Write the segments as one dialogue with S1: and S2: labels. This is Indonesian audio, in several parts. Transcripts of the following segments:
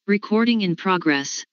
S1: Recording in progress.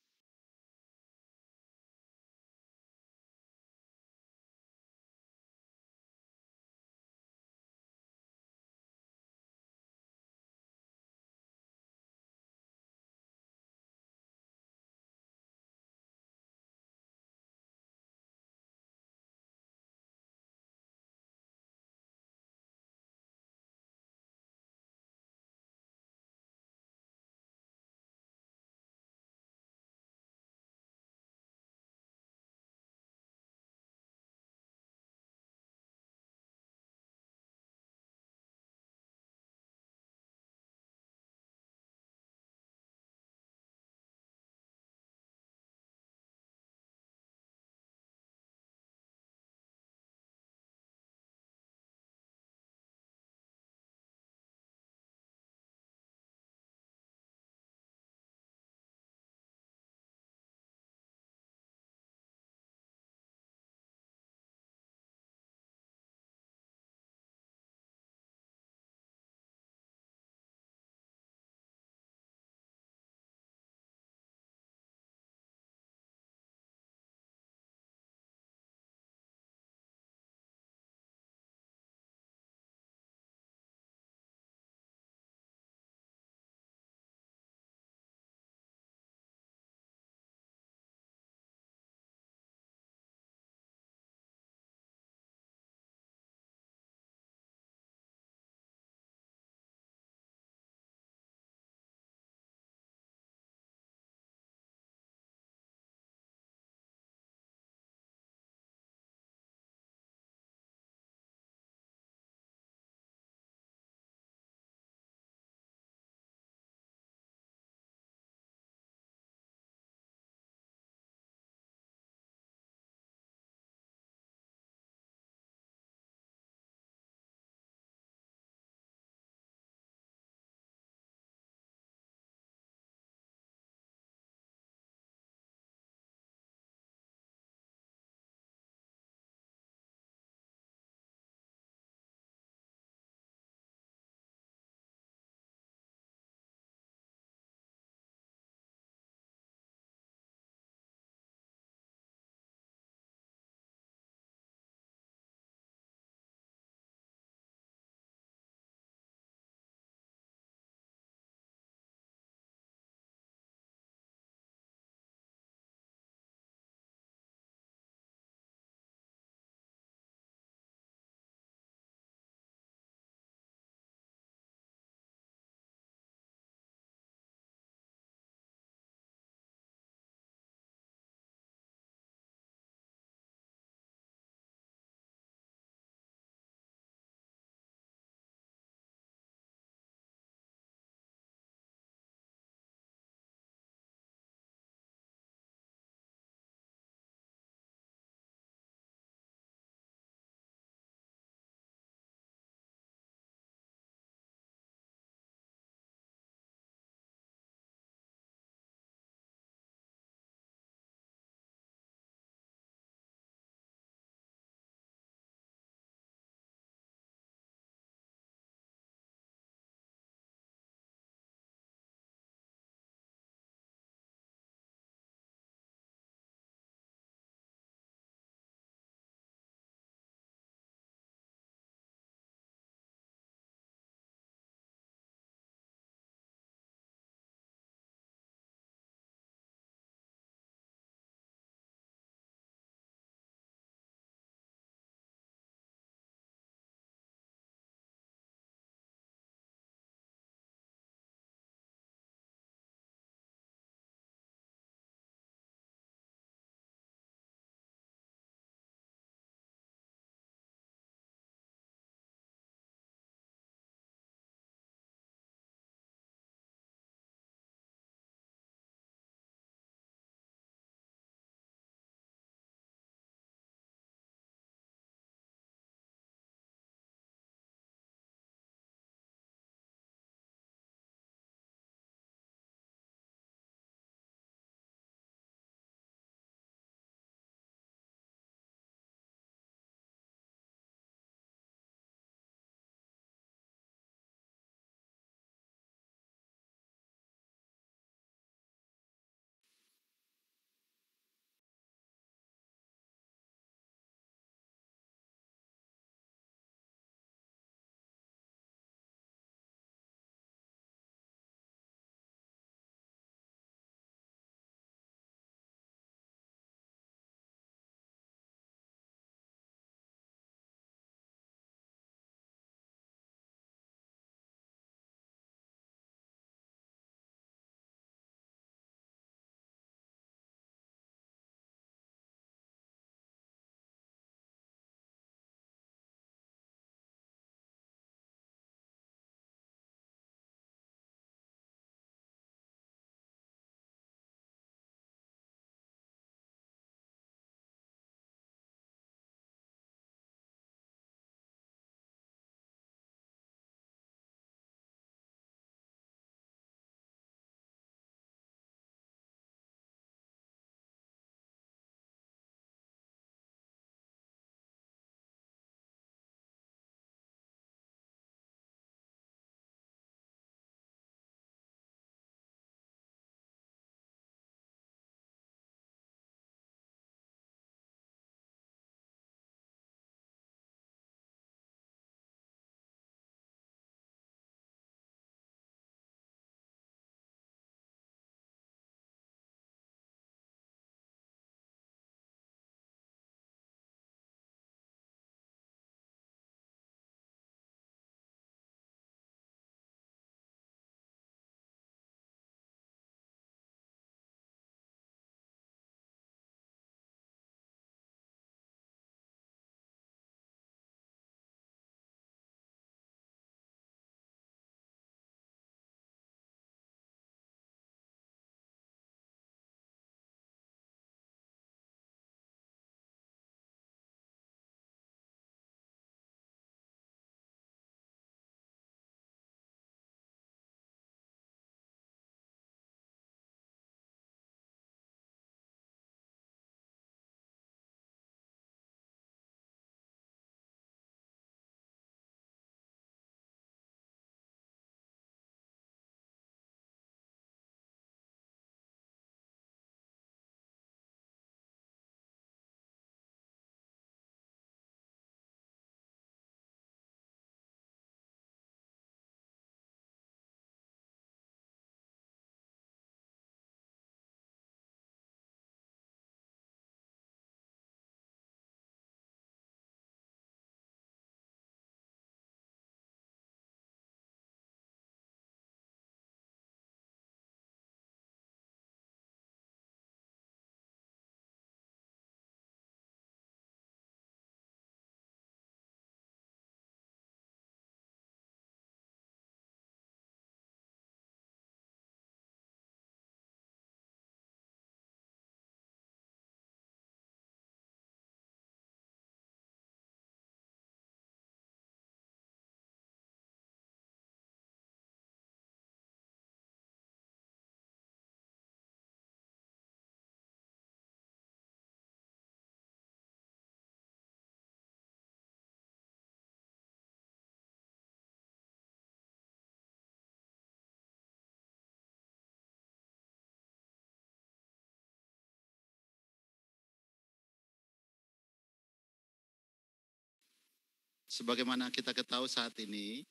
S1: Sebagaimana kita ketahui saat ini,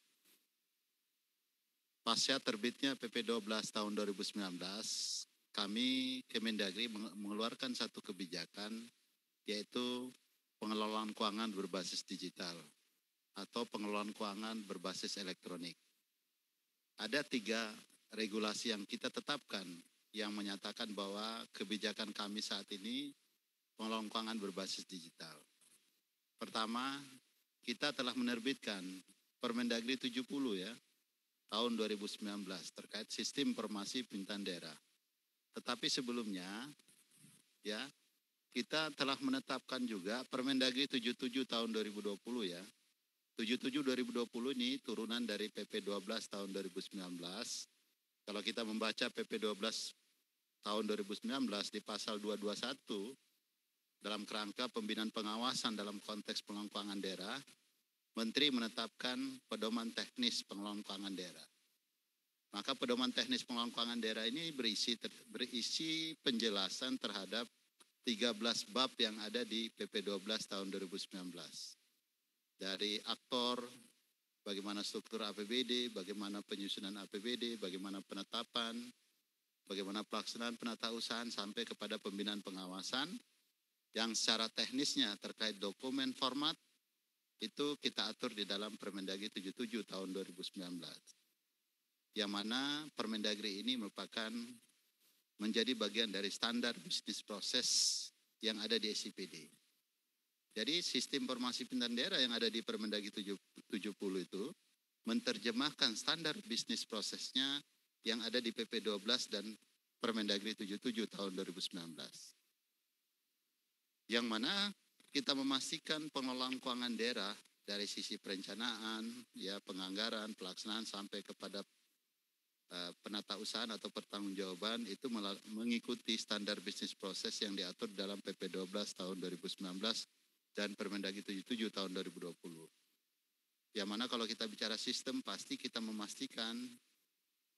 S1: pasca terbitnya PP 12 tahun 2019, kami Kemendagri mengeluarkan satu kebijakan, yaitu pengelolaan keuangan berbasis digital atau pengelolaan keuangan berbasis elektronik. Ada 3 regulasi yang kita tetapkan yang menyatakan bahwa kebijakan kami saat ini pengelolaan keuangan berbasis digital. Pertama, kita telah menerbitkan Permendagri 70 ya, tahun 2019 terkait sistem informasi pemerintahan daerah. Tetapi sebelumnya ya, kita telah menetapkan juga Permendagri 77 tahun 2020 ya. 77 2020 ini turunan dari PP 12 tahun 2019. Kalau kita membaca PP 12 tahun 2019 di pasal 221 dalam kerangka pembinaan pengawasan dalam konteks pengelolaan keuangan daerah, Menteri menetapkan pedoman teknis pengelolaan keuangan daerah. Maka pedoman teknis pengelolaan keuangan daerah ini berisi penjelasan terhadap 13 bab yang ada di PP 12 tahun 2019. Dari aktor, bagaimana struktur APBD, bagaimana penyusunan APBD, bagaimana penetapan, bagaimana pelaksanaan penatausahaan sampai kepada pembinaan pengawasan yang secara teknisnya terkait dokumen format itu kita atur di dalam Permendagri 77 tahun 2019. Yang mana Permendagri ini merupakan menjadi bagian dari standar bisnis proses yang ada di SIPD. Jadi sistem informasi pemerintahan daerah yang ada di Permendagri 70 itu menerjemahkan standar bisnis prosesnya yang ada di PP 12 dan Permendagri 77 tahun 2019. Yang mana kita memastikan pengelolaan keuangan daerah dari sisi perencanaan, ya penganggaran, pelaksanaan sampai kepada penatausahaan atau pertanggungjawaban itu mengikuti standar bisnis proses yang diatur dalam PP 12 tahun 2019 dan Permendagri 77 tahun 2020. Yang mana kalau kita bicara sistem pasti kita memastikan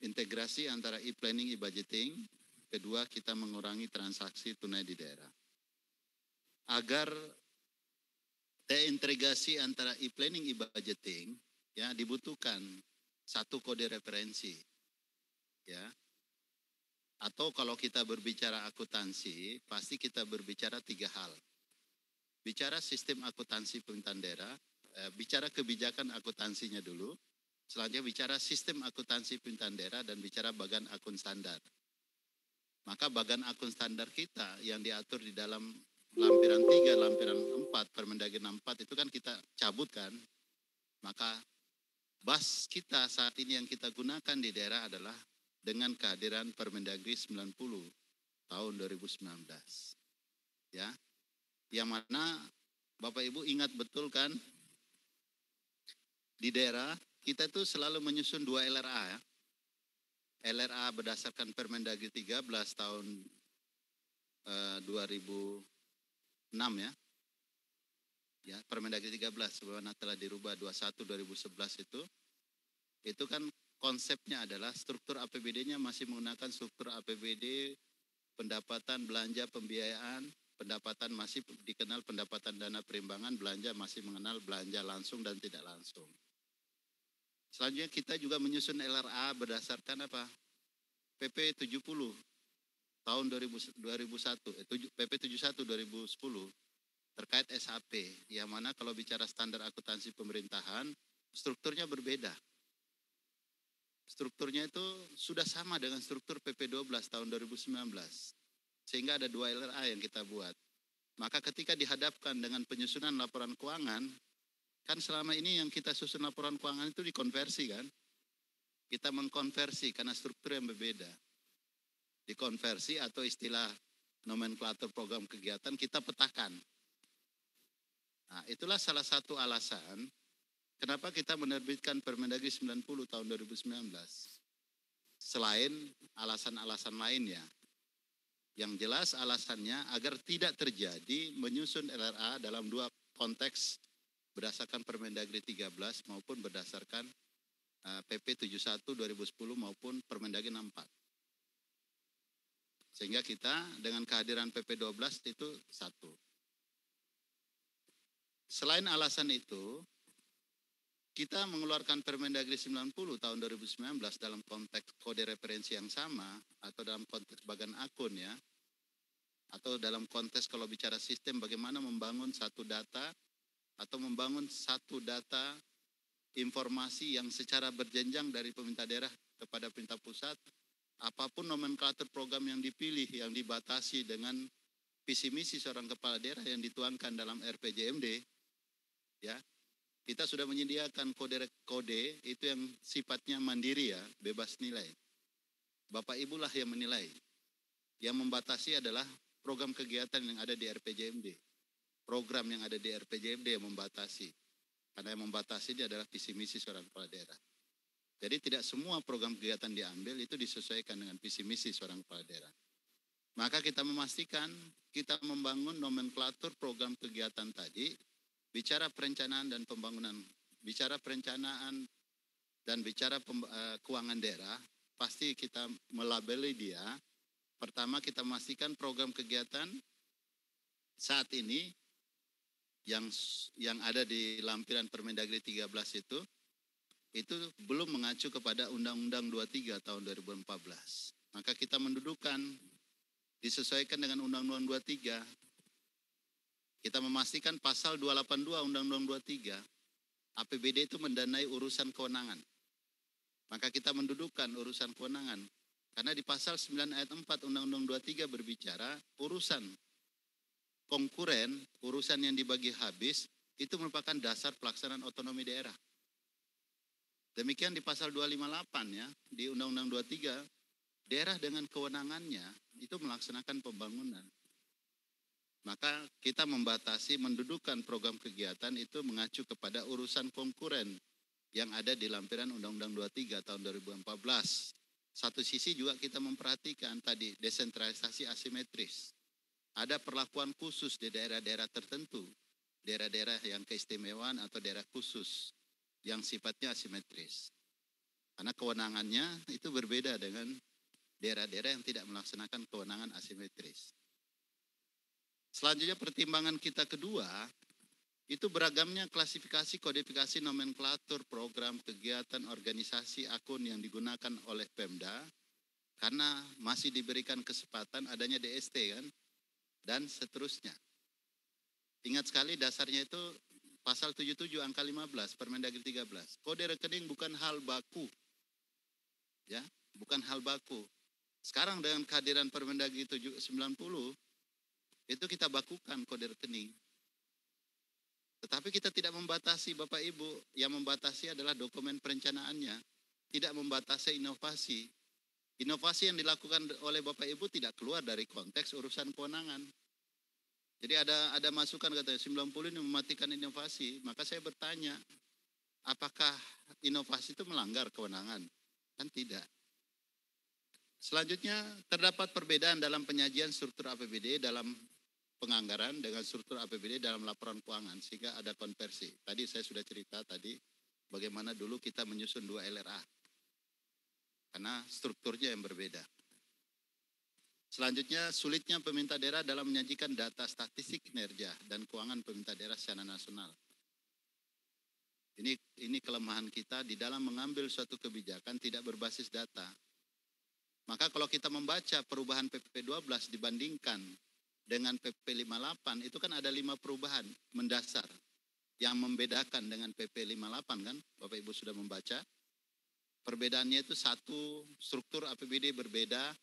S1: integrasi antara e-planning, e-budgeting. Kedua, kita mengurangi transaksi tunai di daerah. Agar terintegrasi antara e-planning, e-budgeting ya dibutuhkan satu kode referensi. Ya. Atau kalau kita berbicara akuntansi, pasti kita berbicara 3 hal. Bicara sistem akuntansi pemerintahan daerah, bicara kebijakan akuntansinya dulu, selanjutnya bicara sistem akuntansi pemerintahan daerah dan bicara bagan akun standar. Maka bagan akun standar kita yang diatur di dalam lampiran 3, lampiran 4, Permendagri 64 itu kan kita cabutkan. Maka bas kita saat ini yang kita gunakan di daerah adalah dengan kehadiran Permendagri 90 tahun 2019. Ya. Yang mana Bapak Ibu ingat betul kan di daerah kita itu selalu menyusun 2 LRA ya. LRA berdasarkan Permendagri 13 tahun 2006 ya. Ya, Permendagri 13 sebagaimana telah dirubah 21 2011 itu kan konsepnya adalah struktur APBD-nya masih menggunakan struktur APBD pendapatan belanja pembiayaan, pendapatan masih dikenal pendapatan dana perimbangan, belanja masih mengenal belanja langsung dan tidak langsung. Selanjutnya kita juga menyusun LRA berdasarkan apa? PP 70 tahun 2001, PP 71 2010 terkait SAP, yang mana kalau bicara standar akuntansi pemerintahan, strukturnya berbeda. Strukturnya itu sudah sama dengan struktur PP 12 tahun 2019. Sehingga ada 2 LRA yang kita buat. Maka ketika dihadapkan dengan penyusunan laporan keuangan, kan selama ini yang kita susun laporan keuangan itu dikonversi kan. Kita mengkonversi karena struktur yang berbeda. Dikonversi atau istilah nomenklatur program kegiatan kita petakan. Nah, itulah salah satu alasan kenapa kita menerbitkan Permendagri 90 tahun 2019. Selain alasan-alasan lainnya. Yang jelas alasannya agar tidak terjadi menyusun LRA dalam 2 konteks berdasarkan Permendagri 13 maupun berdasarkan PP 71 2010 maupun Permendagri 64. Sehingga kita dengan kehadiran PP 12 itu satu. Selain alasan itu, kita mengeluarkan Permendagri 90 tahun 2019 dalam konteks kode referensi yang sama atau dalam konteks bagan akun ya, atau dalam konteks kalau bicara sistem bagaimana membangun satu data atau membangun satu data informasi yang secara berjenjang dari pemerintah daerah kepada pemerintah pusat, apapun nomenklatur program yang dipilih yang dibatasi dengan visi misi seorang kepala daerah yang dituangkan dalam RPJMD ya. Kita sudah menyediakan kode itu yang sifatnya mandiri ya, bebas nilai. Bapak Ibu lah yang menilai. Yang membatasi adalah program kegiatan yang ada di RPJMD. Program yang ada di RPJMD yang membatasi. Karena yang membatasi dia adalah visi misi seorang kepala daerah. Jadi tidak semua program kegiatan diambil itu disesuaikan dengan visi misi seorang kepala daerah. Maka kita memastikan kita membangun nomenklatur program kegiatan tadi. Bicara perencanaan dan pembangunan, bicara perencanaan dan bicara keuangan daerah, pasti kita melabeli dia. Pertama kita memastikan program kegiatan saat ini yang ada di lampiran Permendagri 13 itu belum mengacu kepada Undang-Undang 23 tahun 2014. Maka kita mendudukan disesuaikan dengan Undang-Undang 23. Kita memastikan pasal 282 Undang-Undang 23, APBD itu mendanai urusan kewenangan. Maka kita mendudukan urusan kewenangan. Karena di pasal 9 ayat 4 Undang-Undang 23 berbicara urusan konkuren, urusan yang dibagi habis, itu merupakan dasar pelaksanaan otonomi daerah. Demikian di pasal 258 ya, di Undang-Undang 23, daerah dengan kewenangannya itu melaksanakan pembangunan. Maka kita membatasi mendudukan program kegiatan itu mengacu kepada urusan konkuren yang ada di lampiran Undang-Undang 23 tahun 2014. Satu sisi juga kita memperhatikan tadi desentralisasi asimetris. Ada perlakuan khusus di daerah-daerah tertentu, daerah-daerah yang keistimewaan atau daerah khusus yang sifatnya asimetris. Karena kewenangannya itu berbeda dengan daerah-daerah yang tidak melaksanakan kewenangan asimetris. Selanjutnya pertimbangan kita kedua, itu beragamnya klasifikasi kodifikasi nomenklatur program kegiatan organisasi akun yang digunakan oleh Pemda karena masih diberikan kesempatan adanya DST kan dan seterusnya. Ingat sekali dasarnya itu pasal 77 angka 15 Permendagri 13. Kode rekening bukan hal baku. Ya, bukan hal baku. Sekarang dengan kehadiran Permendagri 90 itu kita bakukan kode rekening. Tetapi kita tidak membatasi Bapak Ibu, yang membatasi adalah dokumen perencanaannya, tidak membatasi inovasi. Inovasi yang dilakukan oleh Bapak Ibu tidak keluar dari konteks urusan kewenangan. Jadi ada masukan katanya 90 ini mematikan inovasi, maka saya bertanya, apakah inovasi itu melanggar kewenangan? Kan tidak. Selanjutnya terdapat perbedaan dalam penyajian struktur APBD dalam penganggaran dengan struktur APBD dalam laporan keuangan sehingga ada konversi. Tadi saya sudah cerita tadi bagaimana dulu kita menyusun 2 LRA karena strukturnya yang berbeda. Selanjutnya sulitnya pemerintah daerah dalam menyajikan data statistik kinerja dan keuangan pemerintah daerah secara nasional. Ini kelemahan kita di dalam mengambil suatu kebijakan tidak berbasis data. Maka kalau kita membaca perubahan PP 12 dibandingkan dengan PP 58 itu kan ada 5 perubahan mendasar yang membedakan dengan PP 58 kan, Bapak Ibu sudah membaca. Perbedaannya itu satu, struktur APBD berbeda,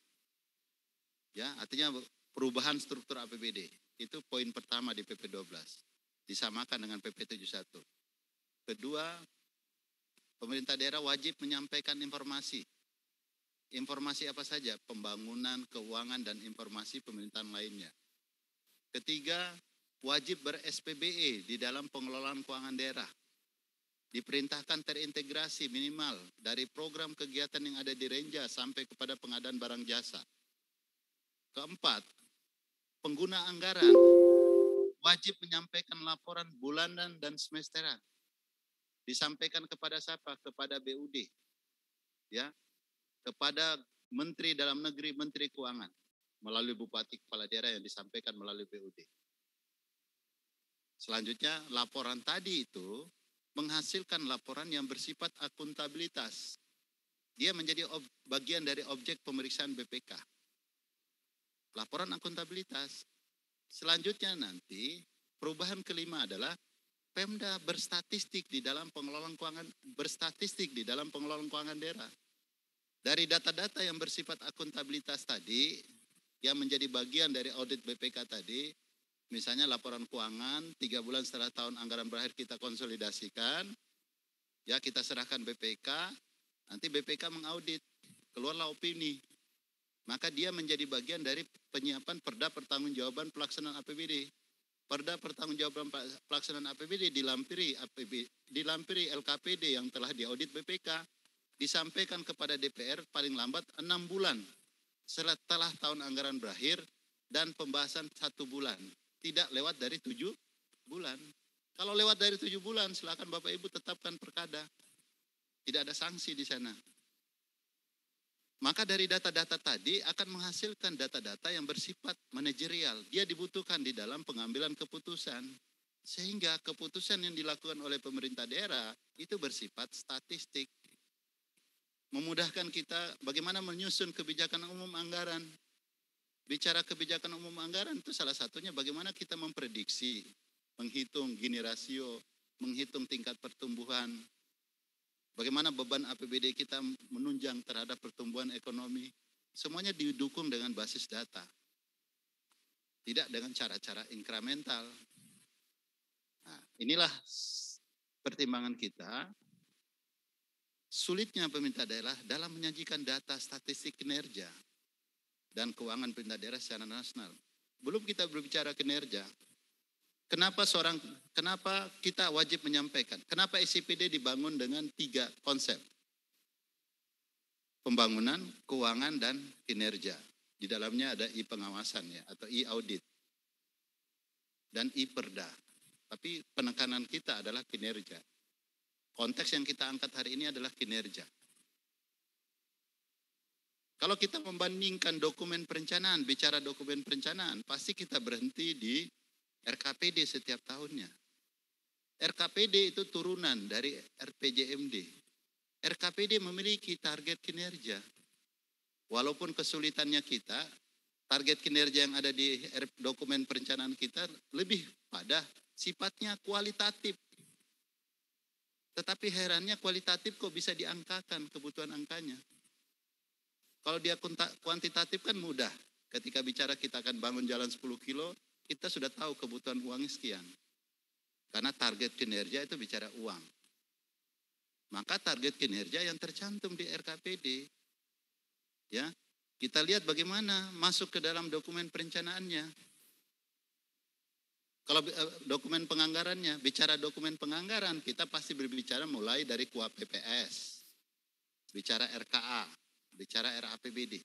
S1: ya artinya perubahan struktur APBD itu poin pertama di PP 12 disamakan dengan PP 71. Kedua, pemerintah daerah wajib menyampaikan informasi. Informasi apa saja? Pembangunan, keuangan, dan informasi pemerintahan lainnya. Ketiga, wajib ber-SPBE di dalam pengelolaan keuangan daerah. Diperintahkan terintegrasi minimal dari program kegiatan yang ada di Renja sampai kepada pengadaan barang jasa. Keempat, pengguna anggaran wajib menyampaikan laporan bulanan dan semesteran. Disampaikan kepada siapa? Kepada BUD. Ya, kepada Menteri Dalam Negeri, Menteri Keuangan. Melalui Bupati Kepala Daerah yang disampaikan melalui BUD. Selanjutnya laporan tadi itu menghasilkan laporan yang bersifat akuntabilitas. Dia menjadi bagian dari objek pemeriksaan BPK. Laporan akuntabilitas. Selanjutnya nanti perubahan kelima adalah Pemda berstatistik di dalam pengelolaan keuangan daerah. Dari data-data yang bersifat akuntabilitas tadi, yang menjadi bagian dari audit BPK tadi, misalnya laporan keuangan 3 bulan setelah tahun anggaran berakhir kita konsolidasikan, ya kita serahkan BPK, nanti BPK mengaudit, keluarlah opini. Maka dia menjadi bagian dari penyiapan perda pertanggungjawaban pelaksanaan APBD. Perda pertanggungjawaban pelaksanaan APBD dilampiri LKPD yang telah diaudit BPK, disampaikan kepada DPR paling lambat 6 bulan setelah tahun anggaran berakhir dan pembahasan 1 bulan. Tidak lewat dari 7 bulan. Kalau lewat dari 7 bulan, silakan Bapak Ibu tetapkan perkada. Tidak ada sanksi di sana. Maka dari data-data tadi akan menghasilkan data-data yang bersifat manajerial. Dia dibutuhkan di dalam pengambilan keputusan. Sehingga keputusan yang dilakukan oleh pemerintah daerah itu bersifat statistik. Memudahkan kita bagaimana menyusun kebijakan umum anggaran. Bicara kebijakan umum anggaran itu salah satunya bagaimana kita memprediksi, menghitung Gini rasio, menghitung tingkat pertumbuhan, bagaimana beban APBD kita menunjang terhadap pertumbuhan ekonomi. Semuanya didukung dengan basis data. Tidak dengan cara-cara inkremental. Nah, inilah pertimbangan kita. Sulitnya pemerintah daerah dalam menyajikan data statistik kinerja dan keuangan pemerintah daerah secara nasional. Belum kita berbicara kinerja. Kenapa kita wajib menyampaikan? Kenapa SCPD dibangun dengan 3 konsep? Pembangunan, keuangan, dan kinerja. Di dalamnya ada I-pengawasan ya, atau I-audit. Dan I-perda. Tapi penekanan kita adalah kinerja. Konteks yang kita angkat hari ini adalah kinerja. Kalau kita membandingkan dokumen perencanaan, bicara dokumen perencanaan, pasti kita berhenti di RKPD setiap tahunnya. RKPD itu turunan dari RPJMD. RKPD memiliki target kinerja. Walaupun kesulitannya kita, target kinerja yang ada di dokumen perencanaan kita lebih pada sifatnya kualitatif. Tetapi herannya kualitatif kok bisa diangkakan kebutuhan angkanya. Kalau dia kuantitatif kan mudah. Ketika bicara kita akan bangun jalan 10 kilo, kita sudah tahu kebutuhan uangnya sekian. Karena target kinerja itu bicara uang. Maka target kinerja yang tercantum di RKPD. Ya, kita lihat bagaimana masuk ke dalam dokumen perencanaannya. Kalau dokumen penganggarannya, bicara dokumen penganggaran, kita pasti berbicara mulai dari KUA PPS, bicara RKA, bicara RAPBD.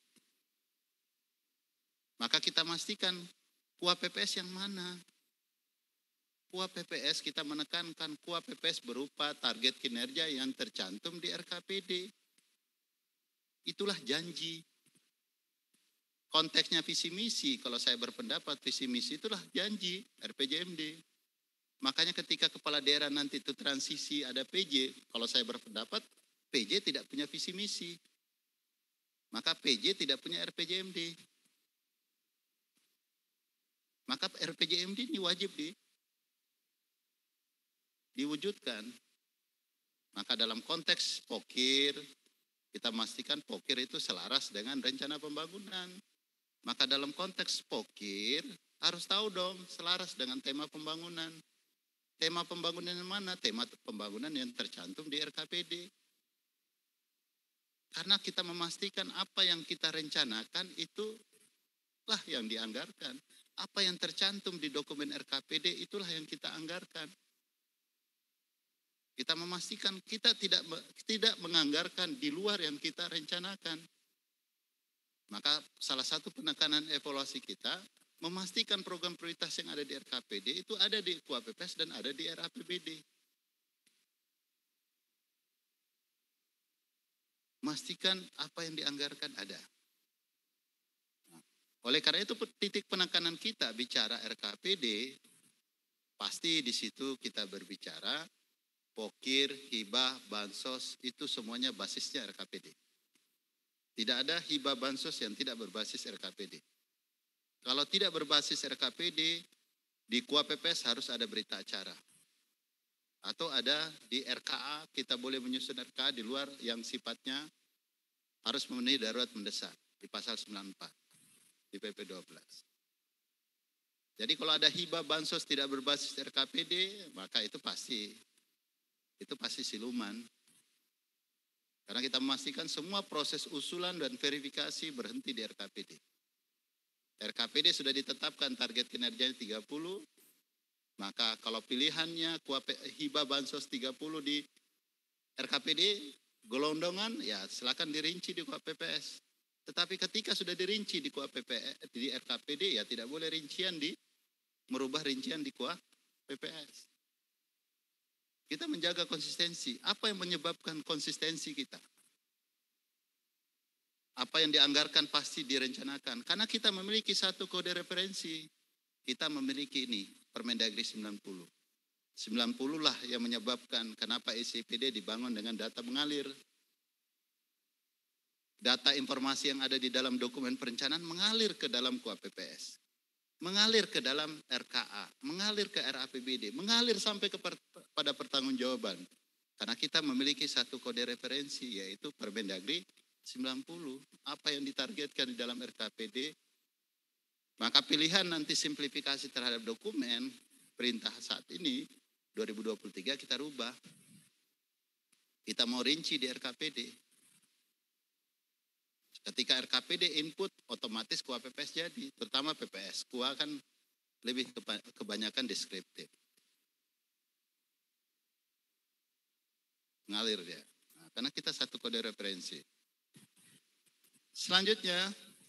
S1: Maka kita pastikan KUA PPS yang mana? KUA PPS kita menekankan KUA PPS berupa target kinerja yang tercantum di RKPD. Itulah janji. Konteksnya visi misi, kalau saya berpendapat visi misi itulah janji RPJMD. Makanya ketika kepala daerah nanti itu transisi ada PJ, kalau saya berpendapat PJ tidak punya visi misi. Maka PJ tidak punya RPJMD. Maka RPJMD ini wajib diwujudkan. Maka dalam konteks POKIR, kita memastikan POKIR itu selaras dengan rencana pembangunan. Maka dalam konteks POKIR harus tahu dong selaras dengan tema pembangunan. Tema pembangunan yang mana? Tema pembangunan yang tercantum di RKPD. Karena kita memastikan apa yang kita rencanakan itulah yang dianggarkan. Apa yang tercantum di dokumen RKPD itulah yang kita anggarkan. Kita memastikan kita tidak menganggarkan di luar yang kita rencanakan. Maka salah satu penekanan evaluasi kita memastikan program prioritas yang ada di RKPD itu ada di KUA PPS dan ada di RAPBD. Memastikan apa yang dianggarkan ada. Oleh karena itu titik penekanan kita bicara RKPD, pasti di situ kita berbicara pokir, hibah, bansos, itu semuanya basisnya RKPD. Tidak ada hibah bansos yang tidak berbasis RKPD. Kalau tidak berbasis RKPD, di KUA-PPS harus ada berita acara. Atau ada di RKA, kita boleh menyusun RKA di luar yang sifatnya harus memenuhi darurat mendesak di pasal 94 di PP 12. Jadi kalau ada hibah bansos tidak berbasis RKPD, maka itu pasti siluman. Karena kita memastikan semua proses usulan dan verifikasi berhenti di RKPD. RKPD sudah ditetapkan target kinerjanya 30, maka kalau pilihannya hibah bansos 30 di RKPD, gelondongan, ya silakan dirinci di KUA-PPS. Tetapi ketika sudah dirinci di KUA-PPS, di RKPD, ya tidak boleh merubah rincian di KUA-PPS. Kita menjaga konsistensi. Apa yang menyebabkan konsistensi kita? Apa yang dianggarkan pasti direncanakan. Karena kita memiliki satu kode referensi. Kita memiliki ini, Permendagri 90. 90 lah yang menyebabkan kenapa SIPD dibangun dengan data mengalir. Data informasi yang ada di dalam dokumen perencanaan mengalir ke dalam KUA-PPS. Mengalir ke dalam RKA, mengalir ke RAPBD, mengalir sampai pada pertanggungjawaban. Karena kita memiliki satu kode referensi, yaitu Permendagri 90. Apa yang ditargetkan di dalam RKPD, maka pilihan nanti simplifikasi terhadap dokumen perintah saat ini, 2023 kita rubah. Kita mau rinci di RKPD. Ketika RKPD input, otomatis KUA-PPS jadi, terutama PPS. KUA kan lebih kebanyakan deskriptif. Ngalir dia. Nah, karena kita satu kode referensi. Selanjutnya,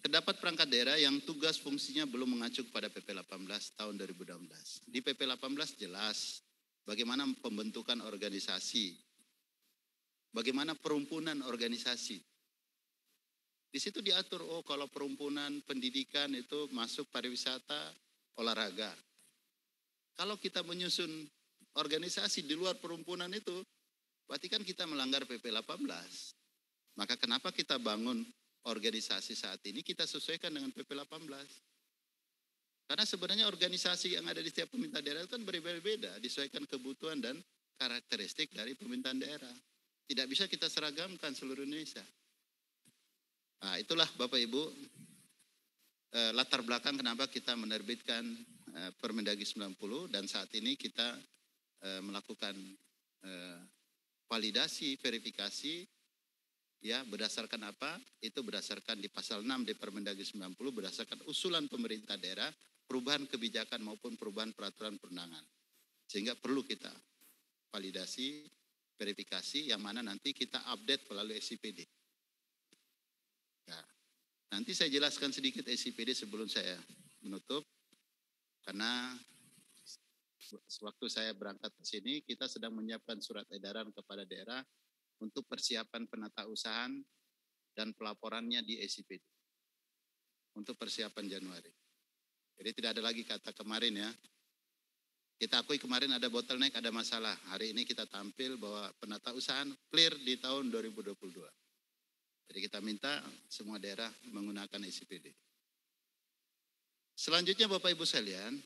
S1: terdapat perangkat daerah yang tugas fungsinya belum mengacu kepada PP 18 tahun 2016. Di PP 18 jelas bagaimana pembentukan organisasi, bagaimana perumpunan organisasi. Di situ diatur, kalau perumpunan pendidikan itu masuk pariwisata, olahraga. Kalau kita menyusun organisasi di luar perumpunan itu, berarti kan kita melanggar PP 18. Maka kenapa kita bangun organisasi saat ini, kita sesuaikan dengan PP 18. Karena sebenarnya organisasi yang ada di setiap pemerintah daerah itu kan berbeda-beda, disesuaikan kebutuhan dan karakteristik dari pemerintahan daerah. Tidak bisa kita seragamkan seluruh Indonesia. Nah, itulah Bapak Ibu latar belakang kenapa kita menerbitkan Permendagri 90 dan saat ini kita melakukan validasi, verifikasi, ya berdasarkan apa? Itu berdasarkan di pasal 6 di Permendagri 90 berdasarkan usulan pemerintah daerah, perubahan kebijakan maupun perubahan peraturan perundangan. Sehingga perlu kita validasi, verifikasi yang mana nanti kita update melalui SIPD. Nah, nanti saya jelaskan sedikit SIPD sebelum saya menutup, karena sewaktu saya berangkat ke sini, kita sedang menyiapkan surat edaran kepada daerah untuk persiapan penatausahaan dan pelaporannya di SIPD untuk persiapan Januari. Jadi tidak ada lagi kata kemarin ya. Kita akui kemarin ada bottleneck, ada masalah. Hari ini kita tampil bahwa penatausahaan clear di tahun 2022. Jadi kita minta semua daerah menggunakan SIPD. Selanjutnya Bapak Ibu sekalian,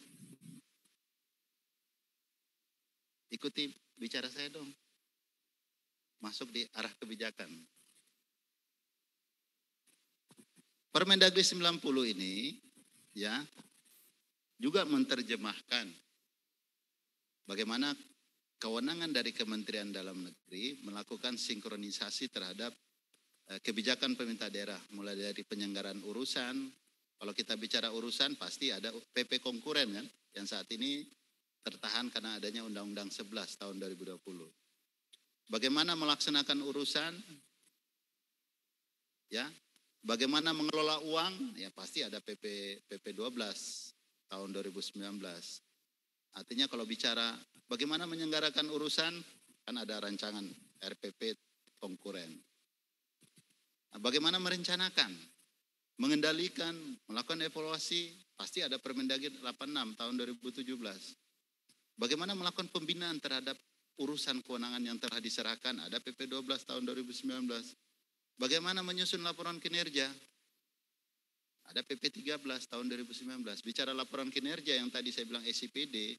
S1: ikuti bicara saya dong. Masuk di arah kebijakan. Permendagri 90 ini ya juga menerjemahkan bagaimana kewenangan dari Kementerian Dalam Negeri melakukan sinkronisasi terhadap kebijakan pemerintah daerah, mulai dari penyelenggaraan urusan. Kalau kita bicara urusan pasti ada PP konkuren kan, yang saat ini tertahan karena adanya Undang-Undang 11 tahun 2020. Bagaimana melaksanakan urusan, ya, bagaimana mengelola uang, ya pasti ada PP 12 tahun 2019. Artinya kalau bicara bagaimana menyelenggarakan urusan, kan ada rancangan RPP konkuren. Nah, bagaimana merencanakan, mengendalikan, melakukan evaluasi, pasti ada Permendagri 86 tahun 2017. Bagaimana melakukan pembinaan terhadap urusan kewenangan yang telah diserahkan, ada PP 12 tahun 2019. Bagaimana menyusun laporan kinerja? Ada PP 13 tahun 2019. Bicara laporan kinerja yang tadi saya bilang SIPD,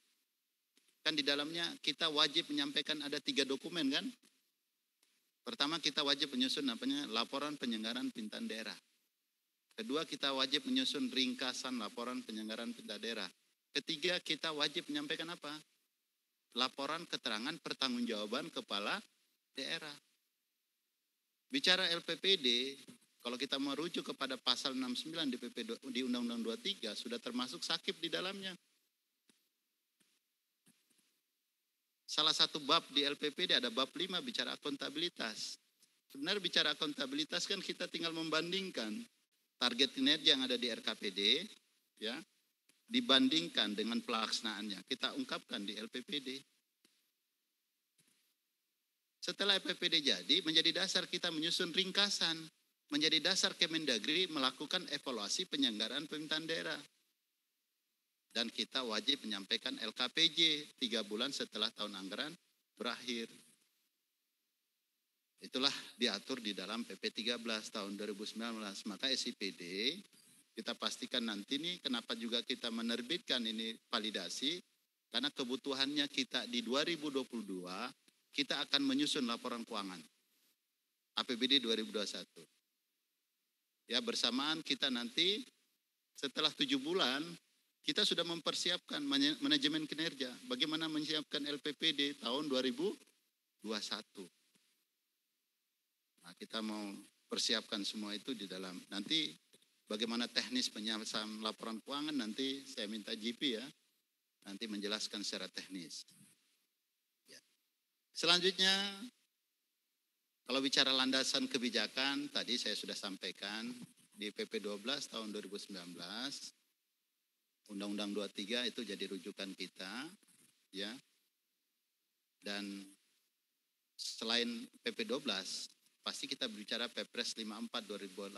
S1: kan di dalamnya kita wajib menyampaikan ada 3 dokumen kan? Pertama kita wajib menyusun laporan penyelenggaraan pemerintahan daerah. Kedua kita wajib menyusun ringkasan laporan penyelenggaraan pemerintahan daerah. Ketiga kita wajib menyampaikan apa? Laporan keterangan pertanggungjawaban kepala daerah. Bicara LPPD, kalau kita merujuk kepada pasal 69 di Undang-Undang 23 sudah termasuk sakit di dalamnya. Salah satu bab di LPPD ada bab 5 bicara akuntabilitas. Sebenarnya bicara akuntabilitas kan kita tinggal membandingkan target kinerja yang ada di RKPD, ya, dibandingkan dengan pelaksanaannya. Kita ungkapkan di LPPD. Setelah LPPD jadi, menjadi dasar kita menyusun ringkasan. Menjadi dasar Kemendagri melakukan evaluasi penyelenggaraan pemerintahan daerah. Dan kita wajib menyampaikan LKPJ 3 bulan setelah tahun anggaran berakhir. Itulah diatur di dalam PP 13 tahun 2019. Maka SIPD kita pastikan nanti nih kenapa juga kita menerbitkan ini validasi. Karena kebutuhannya kita di 2022 kita akan menyusun laporan keuangan. APBD 2021. Ya bersamaan kita nanti setelah 7 bulan kita sudah mempersiapkan manajemen kinerja. Bagaimana menyiapkan LPPD tahun 2021. Nah, kita mau persiapkan semua itu di dalam. Nanti bagaimana teknis penyampaian laporan keuangan nanti saya minta GP ya. Nanti menjelaskan secara teknis. Ya. Selanjutnya, kalau bicara landasan kebijakan, tadi saya sudah sampaikan di PP 12 tahun 2019. Undang-Undang 23 itu jadi rujukan kita, ya. Dan selain PP 12, pasti kita bicara Perpres 54 2018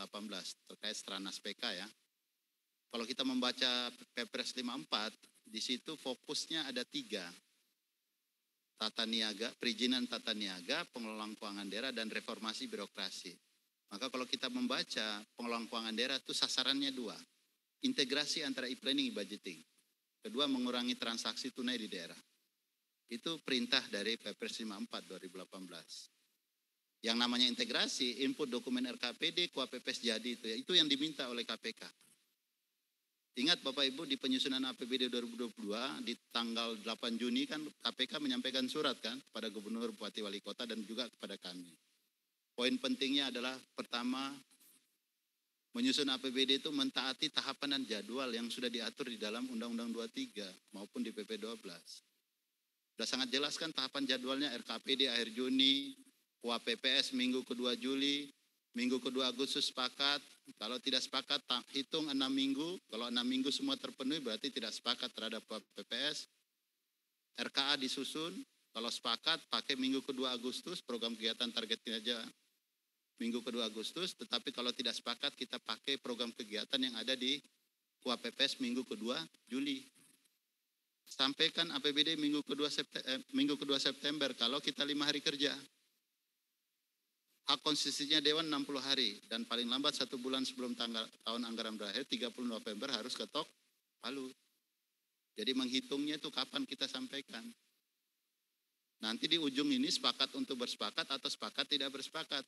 S1: terkait Stranas PK ya. Kalau kita membaca Perpres 54, di situ fokusnya ada 3. Tata niaga, perizinan tata niaga, pengelolaan keuangan daerah, dan reformasi birokrasi. Maka kalau kita membaca pengelolaan keuangan daerah itu sasarannya 2. Integrasi antara e-planning dan budgeting. Kedua, mengurangi transaksi tunai di daerah. Itu perintah dari Perpres 54 2018. Yang namanya integrasi, input dokumen RKPD, KUAPPS jadi itu yang diminta oleh KPK. Ingat Bapak Ibu di penyusunan APBD 2022 di tanggal 8 Juni kan KPK menyampaikan surat kan kepada Gubernur, Bupati, Wali Kota dan juga kepada kami. Poin pentingnya adalah pertama, menyusun APBD itu mentaati tahapan dan jadwal yang sudah diatur di dalam Undang-Undang 23 maupun di PP 12. Sudah sangat jelas kan tahapan jadwalnya RKPD akhir Juni, KUAPPS minggu kedua Juli, minggu kedua Agustus sepakat. Kalau tidak sepakat hitung 6 minggu. Kalau 6 minggu semua terpenuhi berarti tidak sepakat terhadap KUAPPS. RKA disusun. Kalau sepakat pakai minggu kedua Agustus program kegiatan target kinerja minggu kedua Agustus, tetapi kalau tidak sepakat kita pakai program kegiatan yang ada di KUAPPS minggu kedua Juli. Sampaikan APBD minggu kedua September kalau kita 5 hari kerja. Hak konstitusinya Dewan 60 hari dan paling lambat 1 bulan sebelum tahun anggaran berakhir 30 November harus ketok palu. Jadi menghitungnya itu kapan kita sampaikan. Nanti di ujung ini sepakat untuk bersepakat atau sepakat tidak bersepakat.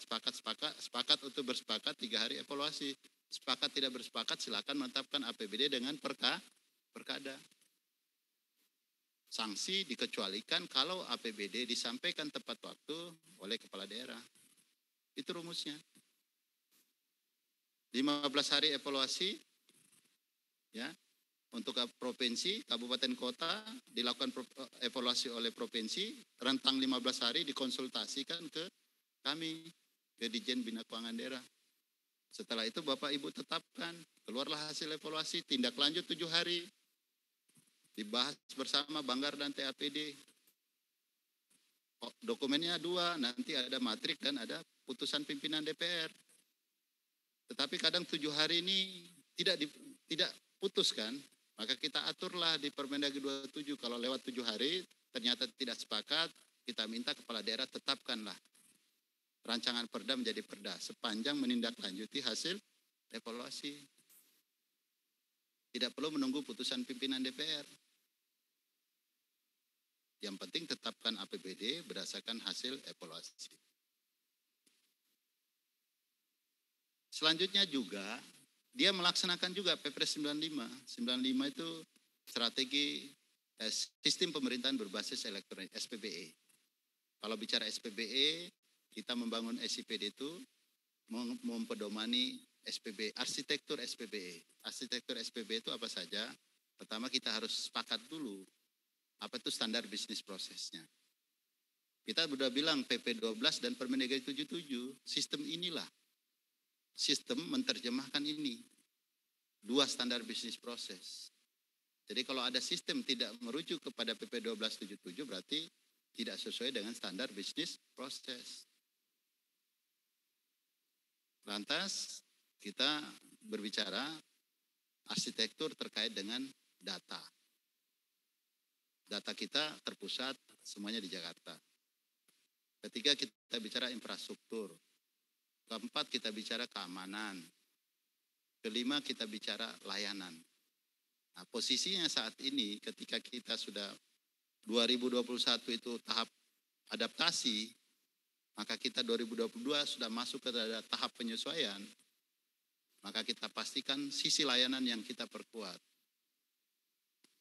S1: Sepakat untuk bersepakat 3 hari evaluasi. Sepakat tidak bersepakat silakan menetapkan APBD dengan perkada. Sanksi dikecualikan kalau APBD disampaikan tepat waktu oleh kepala daerah. Itu rumusnya. 15 hari evaluasi ya. Untuk provinsi, kabupaten kota dilakukan evaluasi oleh provinsi, rentang 15 hari dikonsultasikan ke kami, ke Ditjen Bina Keuangan Daerah. Setelah itu Bapak Ibu tetapkan, keluarlah hasil evaluasi, tindak lanjut 7 hari. Dibahas bersama Banggar dan TAPD. Dokumennya 2, nanti ada matrik dan ada putusan pimpinan DPR. Tetapi kadang 7 hari ini tidak putus kan. Maka kita aturlah di Permendagri 27 kalau lewat 7 hari ternyata tidak sepakat, kita minta kepala daerah tetapkanlah rancangan perda menjadi perda sepanjang menindaklanjuti hasil evaluasi. Tidak perlu menunggu putusan pimpinan DPR. Yang penting tetapkan APBD berdasarkan hasil evaluasi. Selanjutnya juga dia melaksanakan juga Perpres 95. 95 itu strategi sistem pemerintahan berbasis elektronik SPBE. Kalau bicara SPBE, kita membangun SIPD itu mempedomani SPBE, arsitektur SPBE. Arsitektur SPBE itu apa saja? Pertama kita harus sepakat dulu apa itu standar bisnis prosesnya. Kita sudah bilang PP 12 dan Permendagri 77, sistem inilah. Sistem menerjemahkan ini. Dua standar bisnis proses. Jadi kalau ada sistem tidak merujuk kepada PP 1277 berarti tidak sesuai dengan standar bisnis proses. Lantas kita berbicara arsitektur terkait dengan data. Data kita terpusat semuanya di Jakarta. Ketiga kita bicara infrastruktur. Keempat kita bicara keamanan. Kelima kita bicara layanan. Nah, posisinya saat ini ketika kita sudah 2021 itu tahap adaptasi, maka kita 2022 sudah masuk ke tahap penyesuaian, maka kita pastikan sisi layanan yang kita perkuat.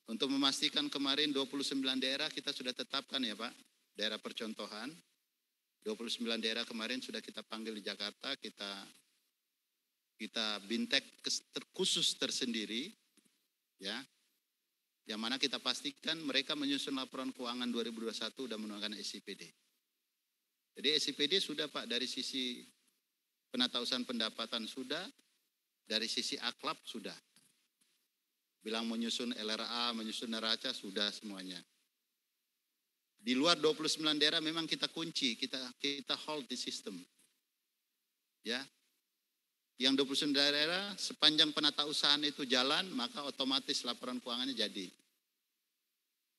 S1: Untuk memastikan kemarin 29 daerah kita sudah tetapkan ya Pak, daerah percontohan. 29 daerah kemarin sudah kita panggil di Jakarta, kita bintek khusus tersendiri, ya, yang mana kita pastikan mereka menyusun laporan keuangan 2021 sudah menggunakan SIPD. Jadi SIPD sudah Pak, dari sisi penatausahaan pendapatan sudah, dari sisi akhlak sudah. Bilang menyusun LRA, menyusun neraca sudah semuanya. Di luar 29 daerah memang kita kunci, kita hold di sistem. Ya. Yang 29 daerah sepanjang penatausahaan itu jalan, maka otomatis laporan keuangannya jadi.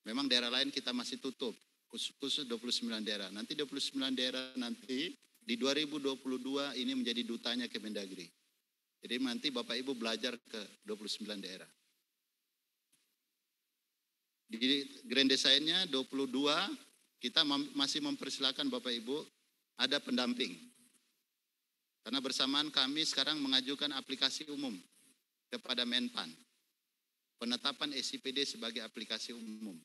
S1: Memang daerah lain kita masih tutup, khusus 29 daerah. Nanti 29 daerah nanti di 2022 ini menjadi dutanya Kemendagri. Jadi nanti Bapak Ibu belajar ke 29 daerah. Di Grand Design-nya 22 kita masih mempersilakan Bapak Ibu ada pendamping. Karena bersamaan kami sekarang mengajukan aplikasi umum kepada Menpan. Penetapan SIPD sebagai aplikasi umum.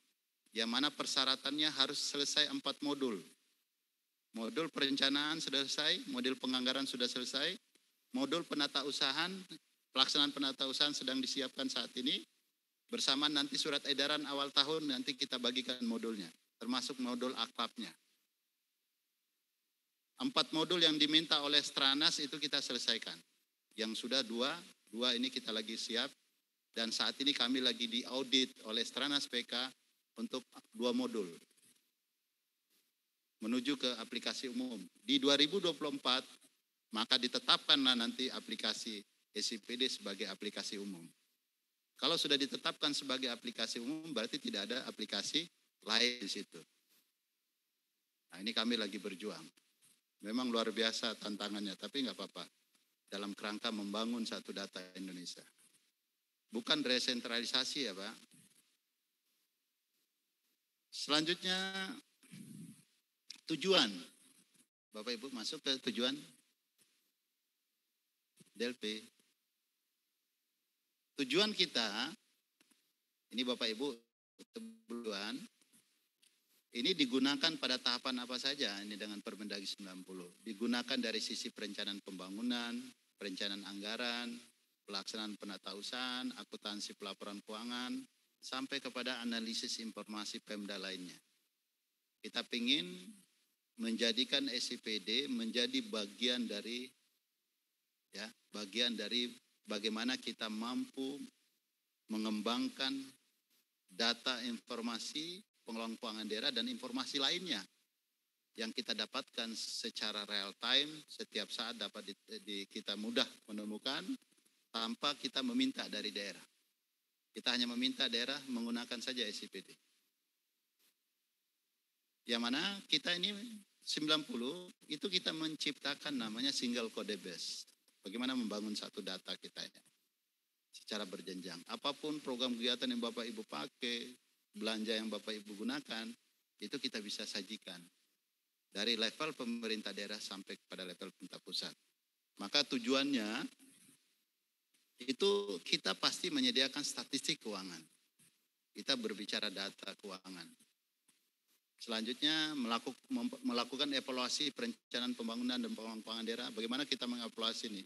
S1: Yang mana persyaratannya harus selesai 4 modul. Modul perencanaan sudah selesai, modul penganggaran sudah selesai, modul penatausahaan, pelaksanaan penatausahaan sedang disiapkan saat ini. Bersamaan nanti surat edaran awal tahun nanti kita bagikan modulnya, termasuk modul akpapnya. 4 modul yang diminta oleh Stranas itu kita selesaikan. Yang sudah 2 ini kita lagi siap. Dan saat ini kami lagi diaudit oleh Stranas PK untuk 2 modul. Menuju ke aplikasi umum. Di 2024 maka ditetapkanlah nanti aplikasi SIPD sebagai aplikasi umum. Kalau sudah ditetapkan sebagai aplikasi umum, berarti tidak ada aplikasi lain di situ. Nah, ini kami lagi berjuang. Memang luar biasa tantangannya, tapi nggak apa-apa. Dalam kerangka membangun satu data Indonesia. Bukan resentralisasi ya Pak. Selanjutnya, tujuan. Bapak Ibu masuk ke tujuan DLP. Tujuan kita, ini Bapak Ibu, tujuan, ini digunakan pada tahapan apa saja ini dengan Permendagri 90. Digunakan dari sisi perencanaan pembangunan, perencanaan anggaran, pelaksanaan penatausahaan, akuntansi pelaporan keuangan, sampai kepada analisis informasi Pemda lainnya. Kita ingin menjadikan SIPD menjadi bagian dari bagaimana kita mampu mengembangkan data informasi pengelolaan keuangan daerah dan informasi lainnya yang kita dapatkan secara real time setiap saat dapat kita mudah menemukan tanpa kita meminta dari daerah. Kita hanya meminta daerah menggunakan saja SIPD. Yang mana kita ini 90 itu kita menciptakan namanya single code base. Bagaimana membangun satu data kita ya, secara berjenjang. Apapun program kegiatan yang Bapak Ibu pakai, belanja yang Bapak Ibu gunakan, itu kita bisa sajikan. Dari level pemerintah daerah sampai kepada level pemerintah pusat. Maka tujuannya itu kita pasti menyediakan statistik keuangan. Kita berbicara data keuangan. Selanjutnya melakukan evaluasi perencanaan pembangunan dan pengembangan daerah. Bagaimana kita mengevaluasi ini?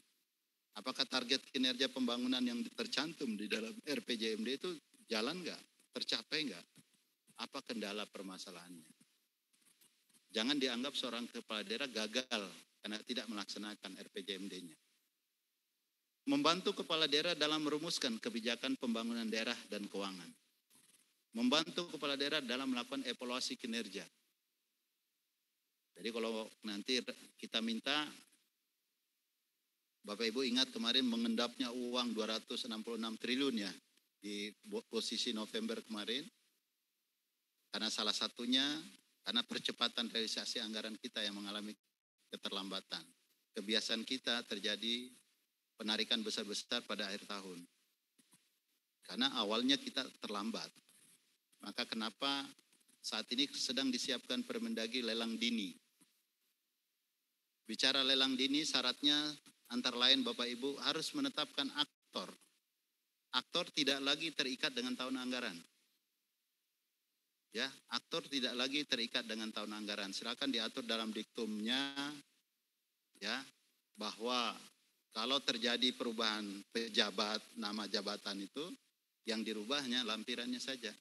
S1: Apakah target kinerja pembangunan yang tercantum di dalam RPJMD itu jalan nggak? Tercapai nggak? Apa kendala permasalahannya? Jangan dianggap seorang kepala daerah gagal karena tidak melaksanakan RPJMD-nya. Membantu kepala daerah dalam merumuskan kebijakan pembangunan daerah dan keuangan. Membantu kepala daerah dalam melakukan evaluasi kinerja. Jadi kalau nanti kita minta, Bapak Ibu ingat kemarin mengendapnya uang 266 triliun ya di posisi November kemarin. Karena salah satunya karena percepatan realisasi anggaran kita yang mengalami keterlambatan. Kebiasaan kita terjadi penarikan besar-besar pada akhir tahun. Karena awalnya kita terlambat. Maka kenapa saat ini sedang disiapkan Permendagri lelang dini. Bicara lelang dini syaratnya antara lain Bapak Ibu harus menetapkan aktor. Aktor tidak lagi terikat dengan tahun anggaran. Ya, aktor tidak lagi terikat dengan tahun anggaran. Silakan diatur dalam diktumnya ya bahwa kalau terjadi perubahan pejabat, nama jabatan itu yang dirubahnya lampirannya saja.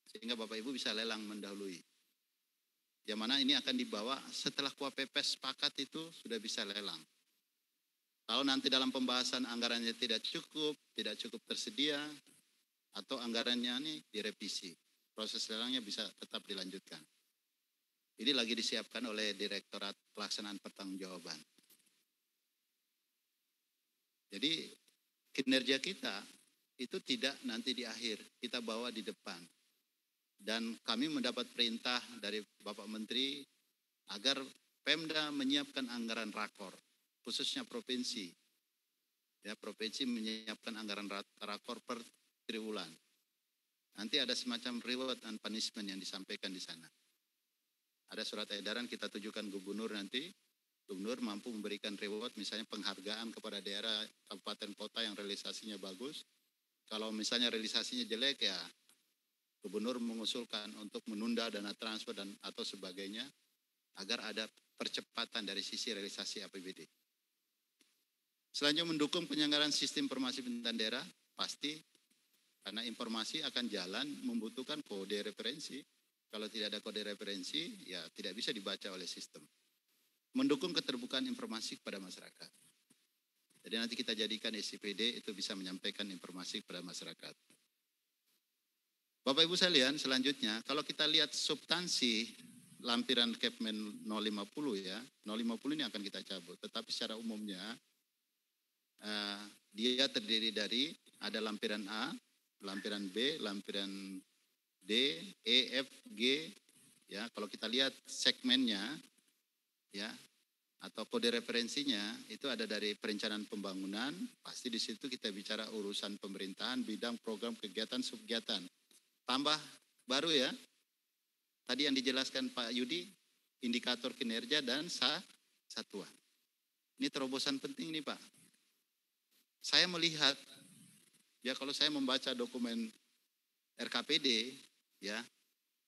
S1: Sehingga Bapak Ibu bisa lelang mendahului. Yang mana ini akan dibawa setelah KUAPPS sepakat itu sudah bisa lelang. Kalau nanti dalam pembahasan anggarannya tidak cukup tersedia, atau anggarannya ini direvisi. Proses lelangnya bisa tetap dilanjutkan. Ini lagi disiapkan oleh Direktorat Pelaksanaan Pertanggungjawaban. Jadi kinerja kita itu tidak nanti di akhir, kita bawa di depan. Dan kami mendapat perintah dari Bapak Menteri agar Pemda menyiapkan anggaran rakor, khususnya provinsi. Ya, provinsi menyiapkan anggaran rakor per triwulan. Nanti ada semacam reward and punishment yang disampaikan di sana. Ada surat edaran kita tujukan gubernur nanti. Gubernur mampu memberikan reward, misalnya penghargaan kepada daerah, kabupaten, kota yang realisasinya bagus. Kalau misalnya realisasinya jelek ya gubernur mengusulkan untuk menunda dana transfer dan atau sebagainya agar ada percepatan dari sisi realisasi APBD. Selanjutnya mendukung penyelenggaraan sistem informasi pemerintahan daerah, pasti karena informasi akan jalan membutuhkan kode referensi. Kalau tidak ada kode referensi, ya tidak bisa dibaca oleh sistem. Mendukung keterbukaan informasi kepada masyarakat. Jadi nanti kita jadikan SCPD itu bisa menyampaikan informasi kepada masyarakat. Bapak Ibu sekalian, selanjutnya kalau kita lihat substansi lampiran Kepmen 050 ya, 050 ini akan kita cabut. Tetapi secara umumnya dia terdiri dari ada lampiran A, lampiran B, lampiran D, E, F, G. Ya, kalau kita lihat segmennya, ya, atau kode referensinya itu ada dari perencanaan pembangunan. Pasti di situ kita bicara urusan pemerintahan, bidang, program, kegiatan, subkegiatan. Tambah baru ya, tadi yang dijelaskan Pak Yudi, indikator kinerja dan satuan. Ini terobosan penting nih Pak. Saya melihat, ya kalau saya membaca dokumen RKPD, ya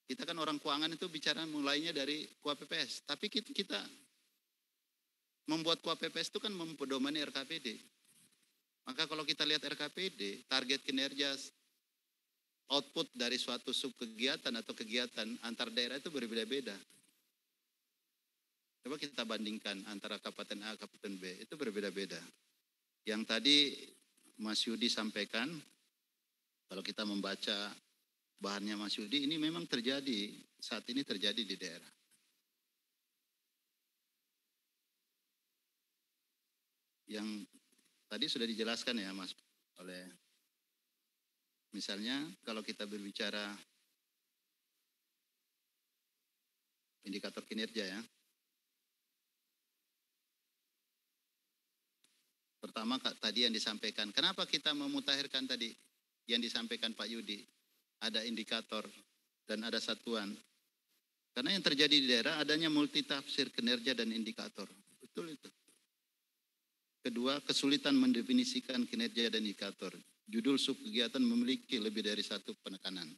S1: kita kan orang keuangan itu bicara mulainya dari KUAPPS. Tapi kita membuat KUAPPS itu kan mempedomani RKPD. Maka kalau kita lihat RKPD, target kinerja output dari suatu subkegiatan atau kegiatan antar daerah itu berbeda-beda. Coba kita bandingkan antara Kabupaten A, Kabupaten B, itu berbeda-beda. Yang tadi Mas Yudi sampaikan, kalau kita membaca bahannya Mas Yudi, ini memang terjadi, saat ini terjadi di daerah. Yang tadi sudah dijelaskan ya Mas, oleh misalnya kalau kita berbicara indikator kinerja ya. Pertama tadi yang disampaikan, kenapa kita memutakhirkan tadi yang disampaikan Pak Yudi, ada indikator dan ada satuan. Karena yang terjadi di daerah adanya multitafsir kinerja dan indikator. Betul itu. Kedua, kesulitan mendefinisikan kinerja dan indikator. Judul sub kegiatan memiliki lebih dari satu penekanan.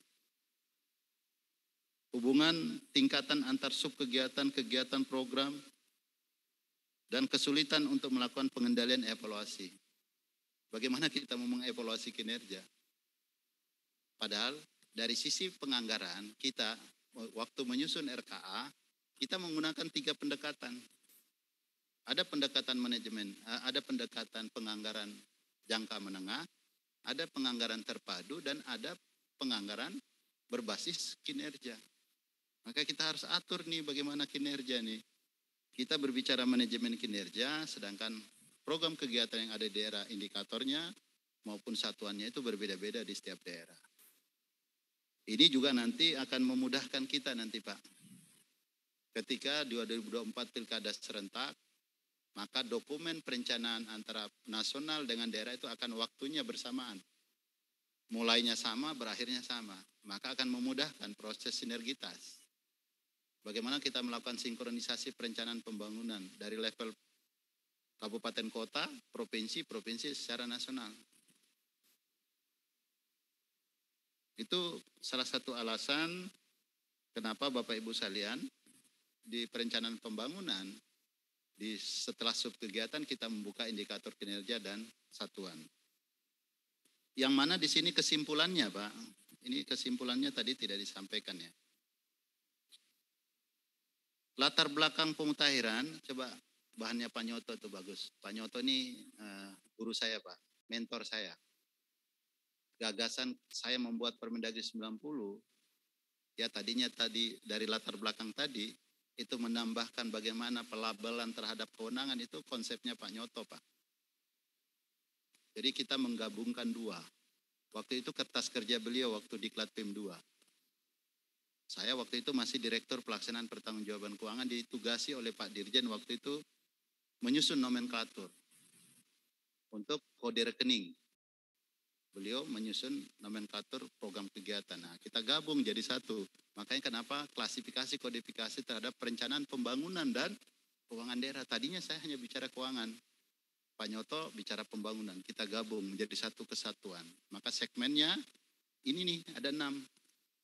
S1: Hubungan tingkatan antar sub kegiatan program, dan kesulitan untuk melakukan pengendalian evaluasi. Bagaimana kita mau mengevaluasi kinerja? Padahal dari sisi penganggaran kita, waktu menyusun RKA, kita menggunakan 3 pendekatan. Ada pendekatan manajemen, ada pendekatan penganggaran jangka menengah, ada penganggaran terpadu, dan ada penganggaran berbasis kinerja. Maka kita harus atur nih bagaimana kinerja nih. Kita berbicara manajemen kinerja, sedangkan program kegiatan yang ada di daerah, indikatornya maupun satuannya itu berbeda-beda di setiap daerah. Ini juga nanti akan memudahkan kita nanti Pak. Ketika 2024 pilkada serentak, maka dokumen perencanaan antara nasional dengan daerah itu akan waktunya bersamaan. Mulainya sama, berakhirnya sama. Maka akan memudahkan proses sinergitas. Bagaimana kita melakukan sinkronisasi perencanaan pembangunan dari level kabupaten kota, provinsi secara nasional. Itu salah satu alasan kenapa Bapak Ibu sekalian di perencanaan pembangunan setelah sub kegiatan kita membuka indikator kinerja dan satuan. Yang mana di sini kesimpulannya Pak, ini kesimpulannya tadi tidak disampaikan ya. Latar belakang pemutakhiran, coba bahannya Pak Nyoto itu bagus. Pak Nyoto ini guru saya Pak, mentor saya. Gagasan saya membuat Permendagri 90, ya tadinya dari latar belakang tadi, itu menambahkan bagaimana pelabelan terhadap kewenangan itu konsepnya Pak Nyoto Pak. Jadi kita menggabungkan 2. Waktu itu kertas kerja beliau waktu Diklat PIM 2. Saya waktu itu masih Direktur Pelaksanaan Pertanggungjawaban Keuangan, ditugasi oleh Pak Dirjen waktu itu menyusun nomenklatur untuk kode rekening. Beliau menyusun nomenklatur program kegiatan. Nah, kita gabung jadi satu. Makanya kenapa klasifikasi kodifikasi terhadap perencanaan pembangunan dan keuangan daerah. Tadinya saya hanya bicara keuangan. Pak Nyoto bicara pembangunan. Kita gabung menjadi satu kesatuan. Maka segmennya ini nih ada 6.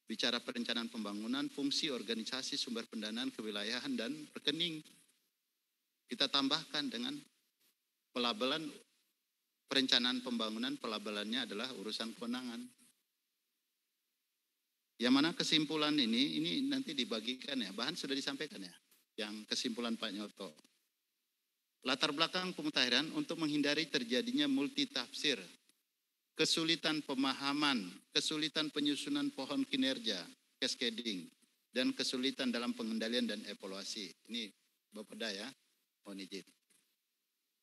S1: Bicara perencanaan pembangunan, fungsi organisasi, sumber pendanaan, kewilayahan, dan rekening. Kita tambahkan dengan pelabelan perencanaan pembangunan, pelabelannya adalah urusan kewenangan. Yang mana kesimpulan ini nanti dibagikan ya, bahan sudah disampaikan ya, yang kesimpulan Pak Nyoto. Latar belakang pemutakhiran untuk menghindari terjadinya multitafsir, kesulitan pemahaman, kesulitan penyusunan pohon kinerja, cascading, dan kesulitan dalam pengendalian dan evaluasi. Ini Bapeda ya, mohon izin.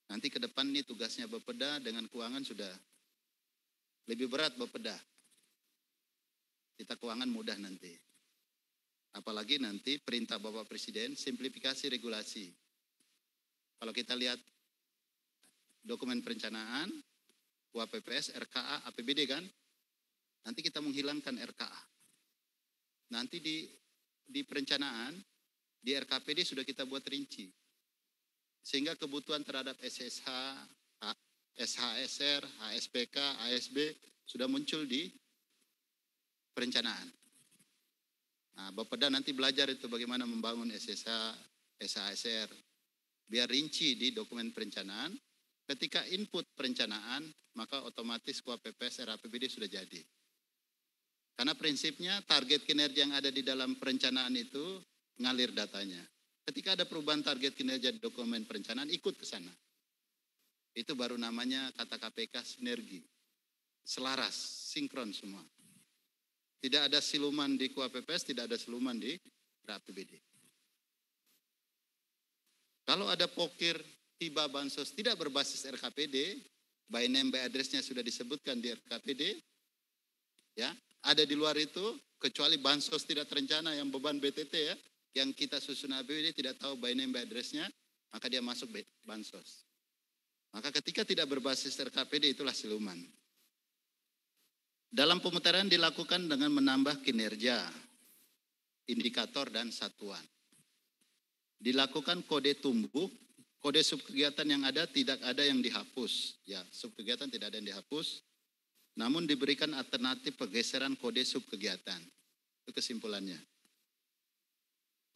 S1: Nanti ke depan nih tugasnya Bapeda dengan keuangan sudah lebih berat Bapeda. Kita keuangan mudah nanti. Apalagi nanti perintah Bapak Presiden simplifikasi regulasi. Kalau kita lihat dokumen perencanaan, UAPPS, RKA, APBD kan, nanti kita menghilangkan RKA. Nanti di perencanaan, di RKPD sudah kita buat rinci. Sehingga kebutuhan terhadap SSH, SHSR, HSPK, ASB sudah muncul di perencanaan. Nah, Bapeda nanti belajar itu bagaimana membangun SSH, SHSR. Biar rinci di dokumen perencanaan. Ketika input perencanaan, maka otomatis KUAPPS, RAPBD sudah jadi. Karena prinsipnya target kinerja yang ada di dalam perencanaan itu ngalir datanya. Ketika ada perubahan target kinerja di dokumen perencanaan, ikut ke sana. Itu baru namanya kata KPK sinergi. Selaras, sinkron semua. Tidak ada siluman di KUAPPS, tidak ada siluman di RAPBD. Kalau ada pokir, tiba bansos tidak berbasis RKPD, by name by address-nya sudah disebutkan di RKPD, ya, ada di luar itu, kecuali bansos tidak terencana yang beban BTT ya, yang kita susun APBD tidak tahu by name by address-nya, maka dia masuk bansos. Maka ketika tidak berbasis RKPD itulah siluman. Dalam pemutaran dilakukan dengan menambah kinerja, indikator dan satuan. Dilakukan kode tumbuk, kode subkegiatan yang ada tidak ada yang dihapus. Ya, subkegiatan tidak ada yang dihapus. Namun diberikan alternatif pergeseran kode subkegiatan. Itu kesimpulannya.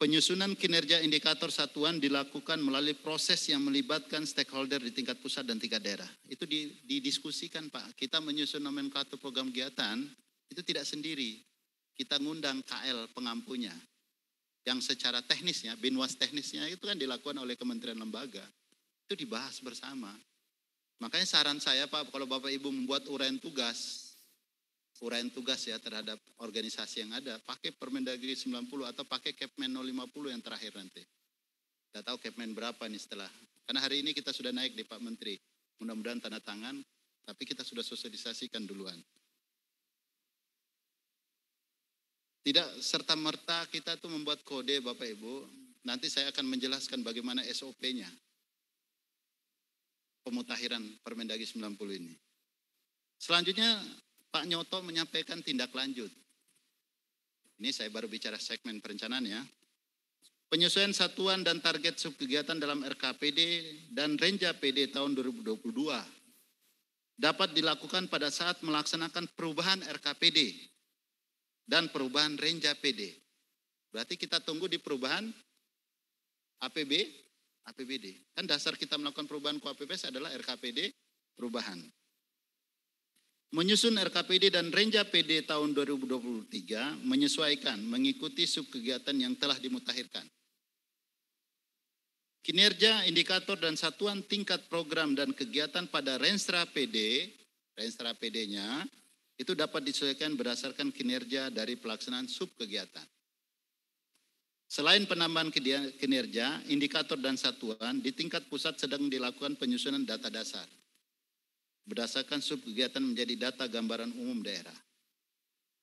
S1: Penyusunan kinerja indikator satuan dilakukan melalui proses yang melibatkan stakeholder di tingkat pusat dan tingkat daerah. Itu didiskusikan Pak. Kita menyusun nomenklatur program kegiatan itu tidak sendiri. Kita ngundang KL pengampunya. Yang secara teknisnya, binwas teknisnya itu kan dilakukan oleh kementerian lembaga. Itu dibahas bersama. Makanya saran saya Pak, kalau Bapak Ibu membuat uraian tugas ya terhadap organisasi yang ada, pakai Permendagri 90 atau pakai Kepmen 050 yang terakhir nanti. Tidak tahu Kepmen berapa nih setelah. Karena hari ini kita sudah naik di Pak Menteri. Mudah-mudahan tanda tangan, tapi kita sudah sosialisasikan duluan. Tidak serta-merta kita tuh membuat kode Bapak Ibu. Nanti saya akan menjelaskan bagaimana SOP-nya. Pemutakhiran Permendagri 90 ini. Selanjutnya Pak Nyoto menyampaikan tindak lanjut. Ini saya baru bicara segmen perencanaan ya. Penyesuaian satuan dan target subkegiatan dalam RKPD dan Renja PD tahun 2022 dapat dilakukan pada saat melaksanakan perubahan RKPD dan perubahan Renja PD. Berarti kita tunggu di perubahan APBD. Kan dasar kita melakukan perubahan KUAPPS adalah RKPD perubahan. Menyusun RKPD dan Renja PD tahun 2023 menyesuaikan mengikuti subkegiatan yang telah dimutakhirkan. Kinerja, indikator dan satuan tingkat program dan kegiatan pada Renstra PD-nya itu dapat disesuaikan berdasarkan kinerja dari pelaksanaan subkegiatan. Selain penambahan kinerja, indikator dan satuan di tingkat pusat sedang dilakukan penyusunan data dasar. Berdasarkan subkegiatan menjadi data gambaran umum daerah.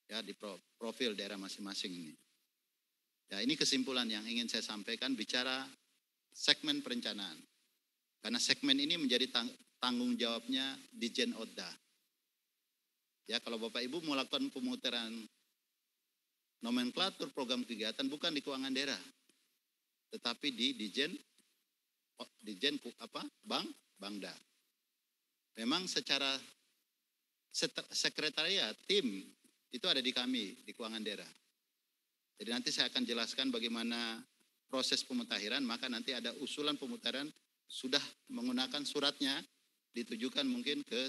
S1: Ya, di profil daerah masing-masing ini. Ya, ini kesimpulan yang ingin saya sampaikan bicara segmen perencanaan. Karena segmen ini menjadi tanggung jawabnya Ditjen Odda. Ya, kalau Bapak Ibu melakukan pemutaran nomenklatur program kegiatan bukan di keuangan daerah, tetapi di Bangda. Memang secara sekretariat tim itu ada di kami di keuangan daerah. Jadi nanti saya akan jelaskan bagaimana proses pemutakhiran, maka nanti ada usulan pemutaran sudah menggunakan suratnya ditujukan mungkin ke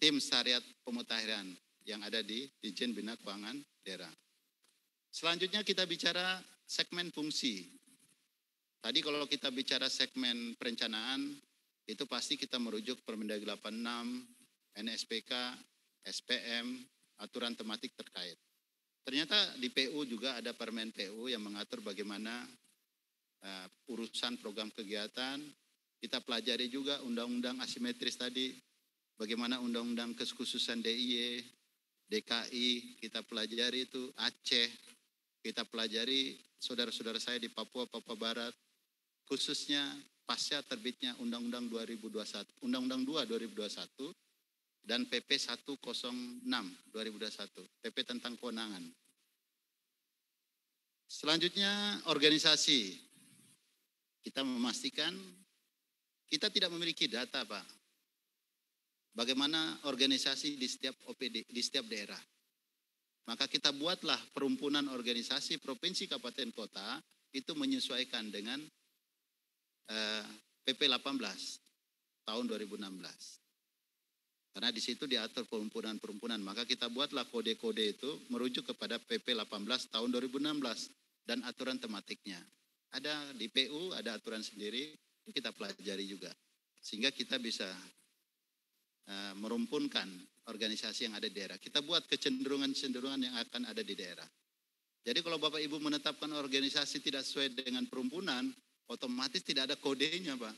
S1: tim syariat pemutakhiran yang ada di Ditjen Bina Keuangan Daerah. Selanjutnya kita bicara segmen fungsi. Tadi kalau kita bicara segmen perencanaan, itu pasti kita merujuk Permendagri 86, NSPK, SPM, aturan tematik terkait. Ternyata di PU juga ada Permen PU yang mengatur bagaimana urusan program kegiatan. Kita pelajari juga undang-undang asimetris tadi, bagaimana undang-undang kekhususan DIY, DKI, kita pelajari itu Aceh, kita pelajari saudara-saudara saya di Papua Barat, khususnya pasca terbitnya Undang-Undang 2021, Undang-Undang 2 2021 dan PP 106 2021, PP tentang kewenangan. Selanjutnya organisasi. Kita memastikan kita tidak memiliki data, Pak. Bagaimana organisasi di setiap OPD, di setiap daerah. Maka kita buatlah perhimpunan organisasi provinsi, kabupaten, kota itu menyesuaikan dengan PP 18 tahun 2016. Karena di situ diatur perhimpunan-perhimpunan, maka kita buatlah kode-kode itu merujuk kepada PP 18 tahun 2016 dan aturan tematiknya. Ada di PU, ada aturan sendiri, kita pelajari juga. Sehingga kita bisa merumpunkan organisasi yang ada di daerah. Kita buat kecenderungan-kecenderungan yang akan ada di daerah. Jadi kalau Bapak Ibu menetapkan organisasi tidak sesuai dengan perhimpunan, otomatis tidak ada kodenya, Pak.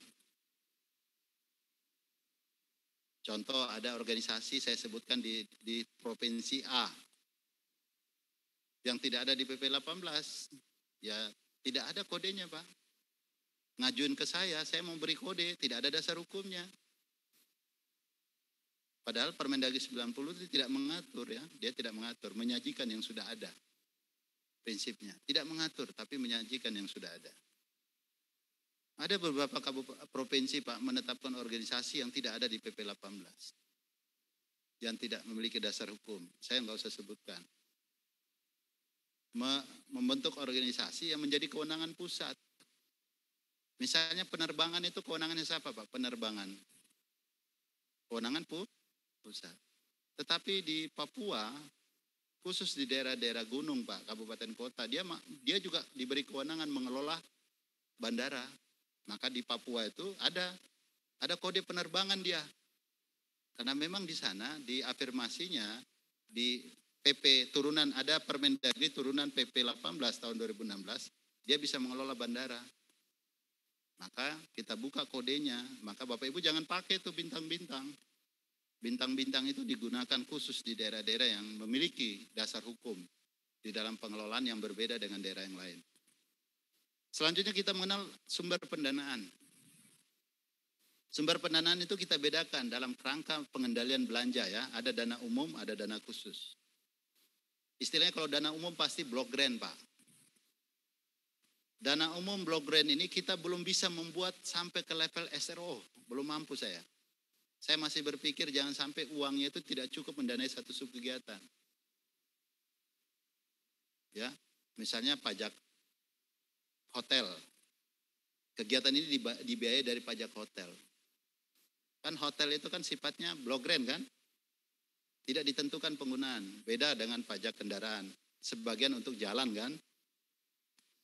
S1: Contoh ada organisasi saya sebutkan di provinsi A yang tidak ada di PP 18. Ya tidak ada kodenya Pak. Ngajuin ke saya mau beri kode, tidak ada dasar hukumnya. Padahal Permendagri 90 itu tidak mengatur ya, dia tidak mengatur, menyajikan yang sudah ada. Prinsipnya, tidak mengatur tapi menyajikan yang sudah ada. Ada beberapa provinsi Pak menetapkan organisasi yang tidak ada di PP 18. Yang tidak memiliki dasar hukum, saya nggak usah sebutkan. Membentuk organisasi yang menjadi kewenangan pusat. Misalnya penerbangan itu kewenangannya siapa Pak? Penerbangan. Kewenangan pusat. Tetapi di Papua, khusus di daerah-daerah gunung Pak, kabupaten kota, dia juga diberi kewenangan mengelola bandara. Maka di Papua itu ada kode penerbangan dia. Karena memang di sana diafirmasinya di PP turunan, ada Permendagri turunan PP 18 tahun 2016, dia bisa mengelola bandara. Maka kita buka kodenya, maka Bapak Ibu jangan pakai itu bintang-bintang. Bintang-bintang itu digunakan khusus di daerah-daerah yang memiliki dasar hukum di dalam pengelolaan yang berbeda dengan daerah yang lain. Selanjutnya kita mengenal sumber pendanaan. Sumber pendanaan itu kita bedakan dalam kerangka pengendalian belanja ya. Ada dana umum, ada dana khusus. Istilahnya kalau dana umum pasti block grant Pak. Dana umum block grant ini kita belum bisa membuat sampai ke level SRO. Belum mampu saya. Saya masih berpikir jangan sampai uangnya itu tidak cukup mendanai satu subkegiatan. Ya, misalnya pajak hotel. Kegiatan ini dibiayai dari pajak hotel. Kan hotel itu kan sifatnya block grant kan? Tidak ditentukan penggunaan. Beda dengan pajak kendaraan. Sebagian untuk jalan kan?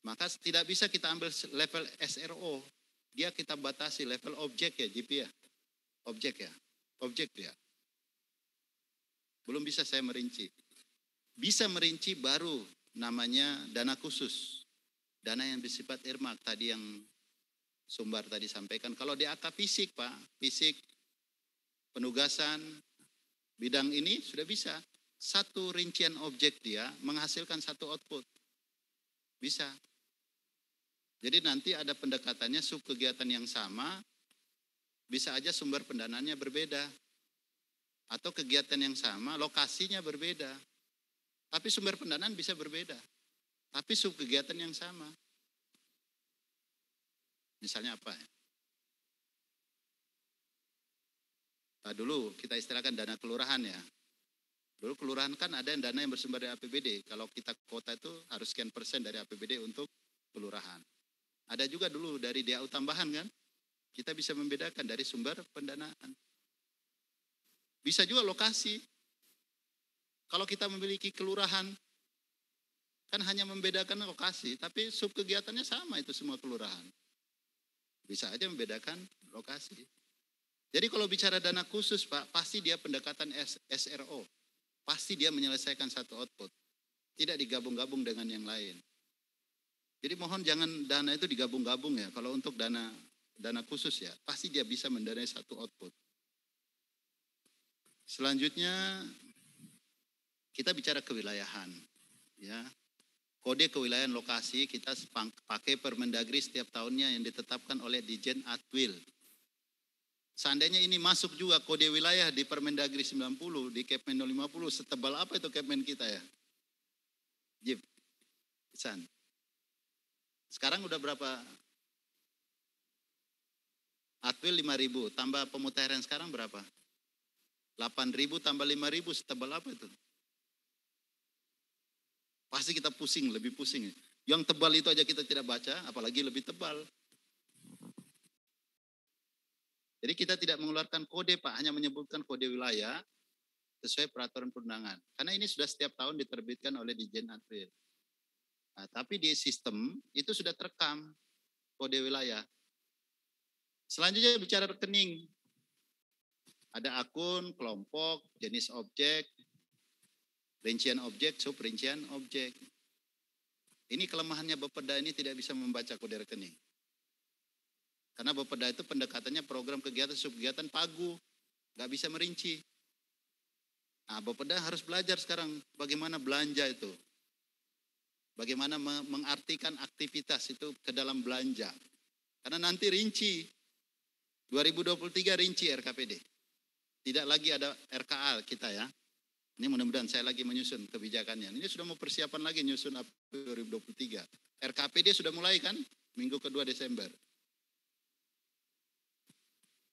S1: Maka tidak bisa kita ambil level SRO. Dia kita batasi level objek ya JP ya. Objek ya. Objek ya. Belum bisa saya merinci. Bisa merinci baru namanya dana khusus. Dana yang bersifat earmark tadi yang Sumbar tadi sampaikan. Kalau DAK fisik Pak, fisik penugasan bidang ini sudah bisa. Satu rincian objek dia menghasilkan satu output. Bisa. Jadi nanti ada pendekatannya subkegiatan yang sama, bisa aja sumber pendanaannya berbeda. Atau kegiatan yang sama, lokasinya berbeda. Tapi sumber pendanaan bisa berbeda. Tapi subkegiatan yang sama. Misalnya apa ya? Nah, dulu kita istilahkan dana kelurahan ya. Dulu kelurahan kan ada dana yang bersumber dari APBD. Kalau kita kota itu harus sekian persen dari APBD untuk kelurahan. Ada juga dulu dari DAU tambahan kan. Kita bisa membedakan dari sumber pendanaan. Bisa juga lokasi. Kalau kita memiliki kelurahan, kan hanya membedakan lokasi. Tapi subkegiatannya sama itu semua kelurahan. Bisa aja membedakan lokasi. Jadi kalau bicara dana khusus Pak, pasti dia pendekatan SRO. Pasti dia menyelesaikan satu output. Tidak digabung-gabung dengan yang lain. Jadi mohon jangan dana itu digabung-gabung ya. Kalau untuk dana khusus ya, pasti dia bisa mendanai satu output. Selanjutnya kita bicara kewilayahan. Ya. Kode kewilayahan lokasi kita pakai Permendagri setiap tahunnya yang ditetapkan oleh Dijen Atwil. Seandainya ini masuk juga kode wilayah di Permendagri 90, di Kepmen 50, setebal apa itu Kepmen kita ya? Jip, Isan. Sekarang udah berapa? Atwil 5.000, tambah pemutahiran sekarang berapa? 8.000 tambah 5.000, setebal apa itu? Pasti kita pusing, lebih pusing. Yang tebal itu aja kita tidak baca, apalagi lebih tebal. Jadi kita tidak mengeluarkan kode Pak, hanya menyebutkan kode wilayah sesuai peraturan perundangan. Karena ini sudah setiap tahun diterbitkan oleh Dijen Atwil. Nah, tapi di sistem itu sudah terekam kode wilayah. Selanjutnya bicara rekening. Ada akun, kelompok, jenis objek, rincian objek, subrincian objek. Ini kelemahannya Bapeda ini tidak bisa membaca kode rekening. Karena Bapeda itu pendekatannya program kegiatan, subkegiatan pagu. Gak bisa merinci. Nah Bapeda harus belajar sekarang bagaimana belanja itu. Bagaimana mengartikan aktivitas itu ke dalam belanja. Karena nanti rinci, 2023 rinci RKPD. Tidak lagi ada RKA kita ya. Ini mudah-mudahan saya lagi menyusun kebijakannya. Ini sudah mau persiapan lagi nyusun 2023. RKPD sudah mulai kan? Minggu kedua Desember.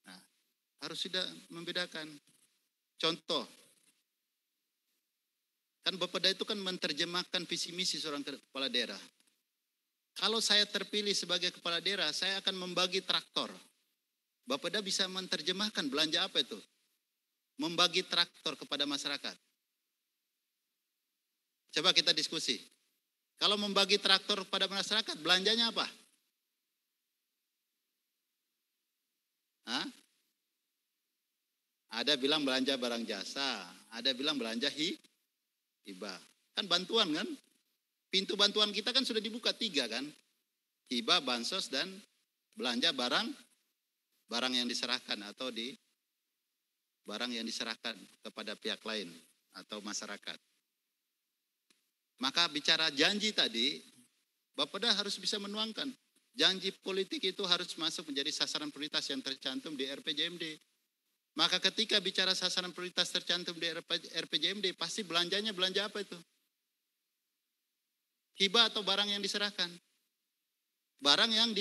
S1: Nah, harus sudah membedakan. Contoh, kan Bapeda itu kan menerjemahkan visi misi seorang kepala daerah. Kalau saya terpilih sebagai kepala daerah, saya akan membagi traktor. Bapeda bisa menerjemahkan belanja apa itu? Membagi traktor kepada masyarakat. Coba kita diskusi. Kalau membagi traktor kepada masyarakat, belanjanya apa? Hah? Ada bilang belanja barang jasa, ada bilang belanja hibah. Kan bantuan kan? Pintu bantuan kita kan sudah dibuka 3 kan? Hibah, bansos, dan belanja barang yang diserahkan atau barang yang diserahkan kepada pihak lain atau masyarakat. Maka bicara janji tadi, Bapeda harus bisa menuangkan. Janji politik itu harus masuk menjadi sasaran prioritas yang tercantum di RPJMD. Maka ketika bicara sasaran prioritas tercantum di RPJMD, pasti belanjanya belanja apa itu? Hibah atau barang yang diserahkan? Barang yang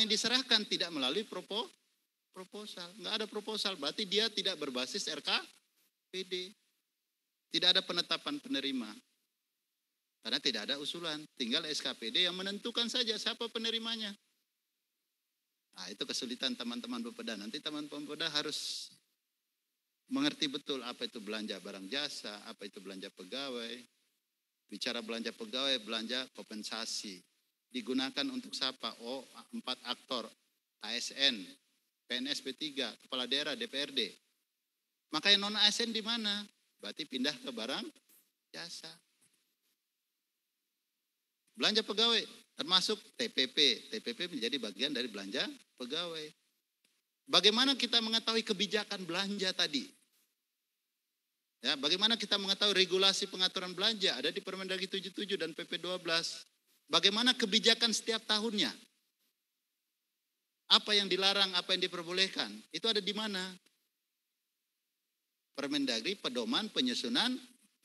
S1: diserahkan tidak melalui proposal. Enggak ada proposal, berarti dia tidak berbasis RKPD. Tidak ada penetapan penerima. Karena tidak ada usulan, tinggal SKPD yang menentukan saja siapa penerimanya. Nah, itu kesulitan teman-teman Bapeda. Nanti teman-teman Bapeda harus mengerti betul apa itu belanja barang jasa, apa itu belanja pegawai. Bicara belanja pegawai, belanja kompensasi. Digunakan untuk siapa? Oh, 4 aktor, ASN, PNS P3, kepala daerah, DPRD. Maka yang non ASN di mana? Berarti pindah ke barang jasa. Belanja pegawai termasuk TPP. TPP menjadi bagian dari belanja pegawai. Bagaimana kita mengetahui kebijakan belanja tadi? Ya, bagaimana kita mengetahui regulasi pengaturan belanja? Ada di Permendagri 77 dan PP 12. Bagaimana kebijakan setiap tahunnya? Apa yang dilarang, apa yang diperbolehkan? Itu ada di mana? Permendagri pedoman penyusunan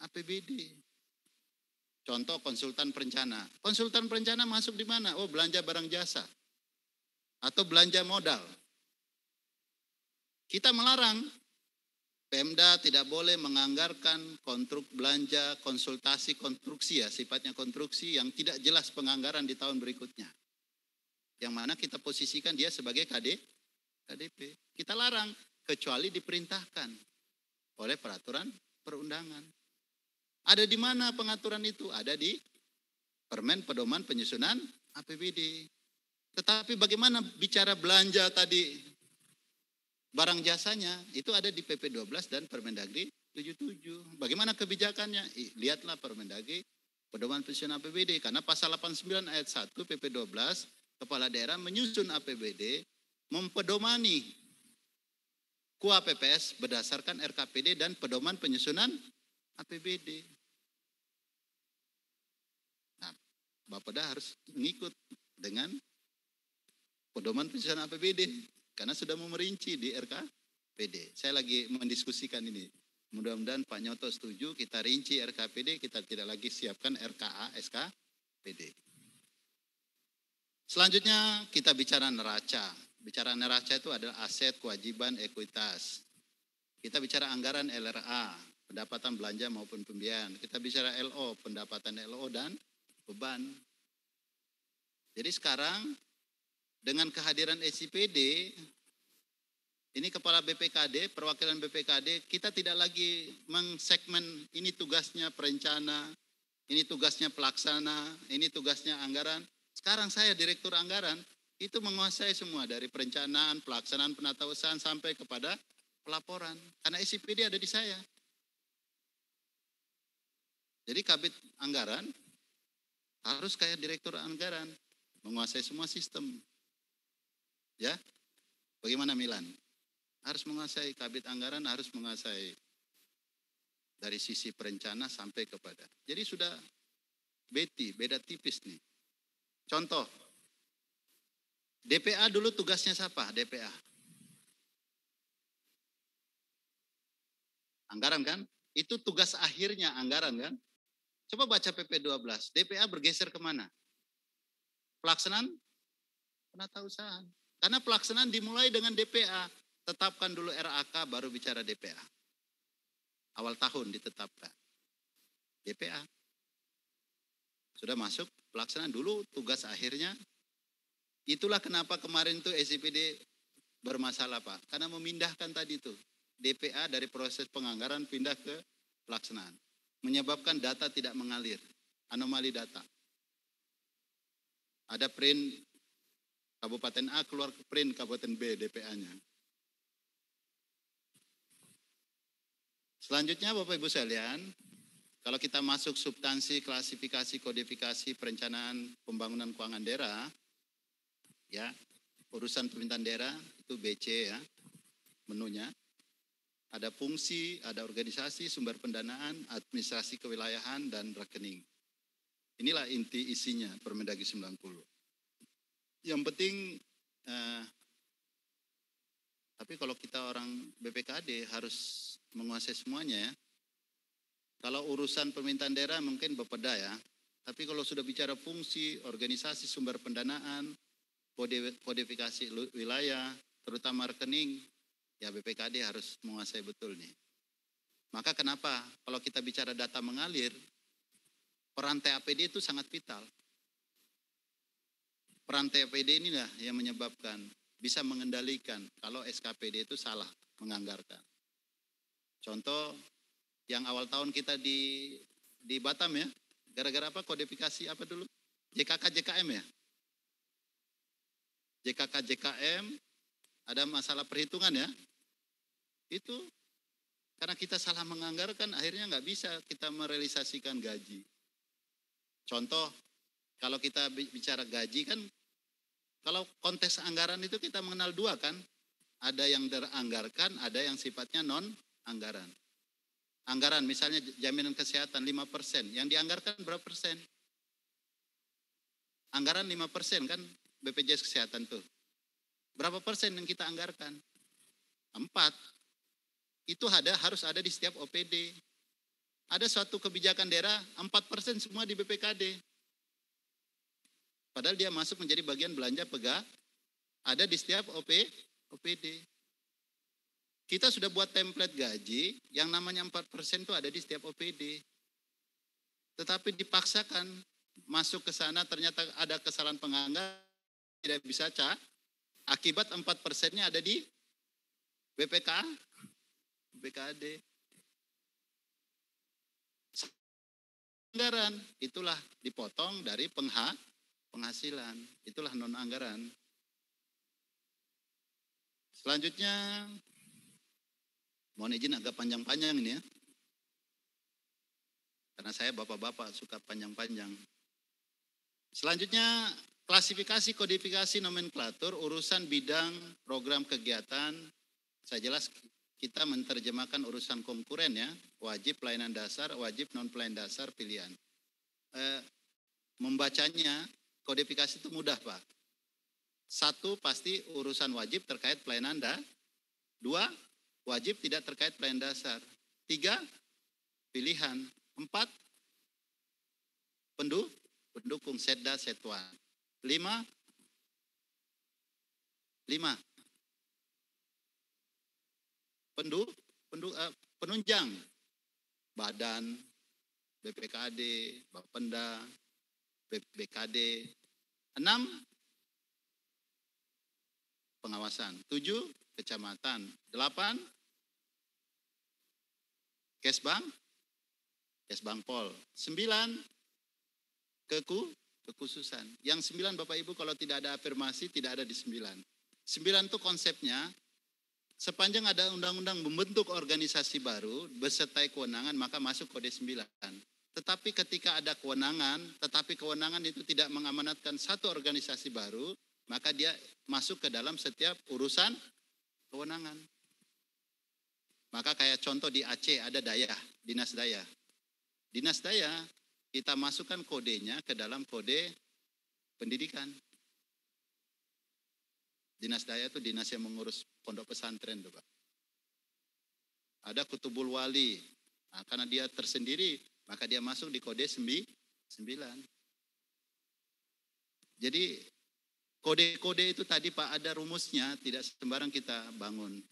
S1: APBD. Contoh konsultan perencana. Konsultan perencana masuk di mana? Oh, belanja barang jasa. Atau belanja modal. Kita melarang Pemda tidak boleh menganggarkan kontrak belanja konsultasi konstruksi ya, sifatnya konstruksi yang tidak jelas penganggaran di tahun berikutnya. Yang mana kita posisikan dia sebagai KDP. Kita larang kecuali diperintahkan oleh peraturan perundangan. Ada di mana pengaturan itu? Ada di Permen Pedoman Penyusunan APBD. Tetapi bagaimana bicara belanja tadi barang jasanya, itu ada di PP 12 dan Permendagri 77. Bagaimana kebijakannya? Lihatlah Permendagri Pedoman Penyusunan APBD. Karena pasal 89 ayat 1 PP 12, kepala daerah menyusun APBD mempedomani KUA PPS berdasarkan RKPD dan Pedoman Penyusunan APBD. Nah, Bapeda harus mengikut dengan Pedoman Penyusunan APBD. Karena sudah memerinci di RKPD. Saya lagi mendiskusikan ini. Mudah-mudahan Pak Nyoto setuju, kita rinci RKPD, kita tidak lagi siapkan RKA, SKPD. Selanjutnya kita bicara neraca. Bicara neraca itu adalah aset, kewajiban, ekuitas. Kita bicara anggaran LRA, pendapatan belanja maupun pembiayaan. Kita bicara LO, pendapatan LO dan beban. Jadi sekarang dengan kehadiran SIPD, ini kepala BPKD, perwakilan BPKD, kita tidak lagi mengsegmen ini tugasnya perencana, ini tugasnya pelaksana, ini tugasnya anggaran. Sekarang saya direktur anggaran, itu menguasai semua dari perencanaan, pelaksanaan penatausahaan sampai kepada pelaporan. Karena SIPD ada di saya. Jadi kabit anggaran harus kayak direktur anggaran, menguasai semua sistem. Ya, bagaimana Milan? Harus menguasai kabit anggaran, harus menguasai dari sisi perencana sampai kepada. Jadi sudah Betty, beda tipis nih. Contoh, DPA dulu tugasnya siapa? DPA. Anggaran kan? Itu tugas akhirnya anggaran kan? Coba baca PP 12. DPA bergeser kemana? Pelaksanaan penatausahaan. Karena pelaksanaan dimulai dengan DPA. Tetapkan dulu RAK baru bicara DPA. Awal tahun ditetapkan. DPA. Sudah masuk pelaksanaan dulu tugas akhirnya. Itulah kenapa kemarin tuh SIPD bermasalah Pak. Karena memindahkan tadi tuh. DPA dari proses penganggaran pindah ke pelaksanaan. Menyebabkan data tidak mengalir. Anomali data. Ada print Kabupaten A keluar ke print Kabupaten B DPA-nya. Selanjutnya Bapak Ibu sekalian, kalau kita masuk substansi, klasifikasi, kodifikasi, perencanaan pembangunan keuangan daerah, ya, urusan pemerintahan daerah itu BC ya, menunya. Ada fungsi, ada organisasi, sumber pendanaan, administrasi kewilayahan, dan rekening. Inilah inti isinya Permendagri 90. Yang penting, tapi kalau kita orang BPKD harus menguasai semuanya ya. Kalau urusan pemerintahan daerah mungkin Bapeda ya. Tapi kalau sudah bicara fungsi, organisasi, sumber pendanaan, kodifikasi wilayah, terutama rekening, ya BPKD harus menguasai betul nih. Maka kenapa kalau kita bicara data mengalir, peran TAPD itu sangat vital. Peran TAPD inilah yang menyebabkan bisa mengendalikan kalau SKPD itu salah menganggarkan. Contoh yang awal tahun kita di Batam ya, gara-gara apa? Kodifikasi apa dulu? JKK JKM ya? JKK JKM ada masalah perhitungan ya. Itu karena kita salah menganggarkan akhirnya nggak bisa kita merealisasikan gaji. Contoh kalau kita bicara gaji kan, kalau konteks anggaran itu kita mengenal dua kan. Ada yang teranggarkan, ada yang sifatnya non-anggaran. Anggaran misalnya jaminan kesehatan 5%. Yang dianggarkan berapa persen? Anggaran 5% kan BPJS Kesehatan tuh. Berapa persen yang kita anggarkan? 4. Itu harus ada di setiap OPD. Ada suatu kebijakan daerah 4% semua di BPKD. Padahal dia masuk menjadi bagian belanja pegawai, ada di setiap OPD. Kita sudah buat template gaji, yang namanya 4% itu ada di setiap OPD. Tetapi dipaksakan masuk ke sana, ternyata ada kesalahan penganggaran, tidak bisa akibat 4%-nya ada di BPKD. Anggaran, itulah dipotong dari penghasilan, itulah non-anggaran. Selanjutnya, mohon izin agak panjang-panjang ini ya. Karena saya bapak-bapak suka panjang-panjang. Selanjutnya, klasifikasi, kodifikasi, nomenklatur, urusan bidang, program kegiatan. Saya jelas kita menerjemahkan urusan konkuren ya, wajib pelayanan dasar, wajib non-pelayanan dasar, pilihan. Membacanya, kodifikasi itu mudah Pak. 1 pasti urusan wajib terkait pelayanan 2 wajib tidak terkait pelayanan dasar. 3 pilihan. 4 pendukung setda setuan. 5 penunjang badan BPKD, Bapenda, BKD. 6 pengawasan. 7 kecamatan. 8 Kesbangpol. 9 kekhususan. Yang 9 Bapak Ibu kalau tidak ada afirmasi tidak ada di 9. 9 itu konsepnya sepanjang ada undang-undang membentuk organisasi baru beserta kewenangan maka masuk kode 9. Tetapi ketika ada kewenangan, tetapi kewenangan itu tidak mengamanatkan satu organisasi baru, maka dia masuk ke dalam setiap urusan kewenangan. Maka kayak contoh di Aceh ada Daya, Dinas Daya. Dinas Daya kita masukkan kodenya ke dalam kode pendidikan. Dinas daya itu dinas yang mengurus pondok pesantren tuh Pak. Ada kutubul wali. Nah, karena dia tersendiri, maka dia masuk di kode 9. Jadi kode-kode itu tadi Pak ada rumusnya, tidak sembarang kita bangun.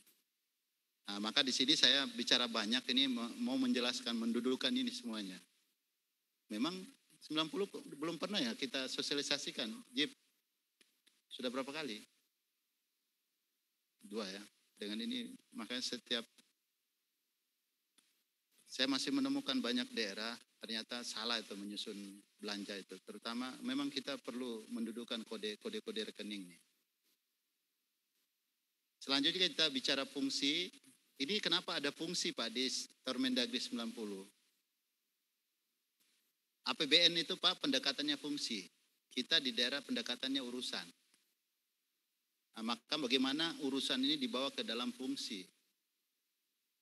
S1: Nah, maka di sini saya bicara banyak ini mau menjelaskan, mendudukan ini semuanya. Memang 90 belum pernah ya kita sosialisasikan. Jip, sudah berapa kali? 2 ya. Dengan ini makanya setiap saya masih menemukan banyak daerah ternyata salah itu menyusun belanja itu. Terutama memang kita perlu mendudukan kode rekening nih. Selanjutnya kita bicara fungsi. Ini kenapa ada fungsi Pak di Permendagri 90? APBN itu Pak pendekatannya fungsi. Kita di daerah pendekatannya urusan. Nah, maka bagaimana urusan ini dibawa ke dalam fungsi?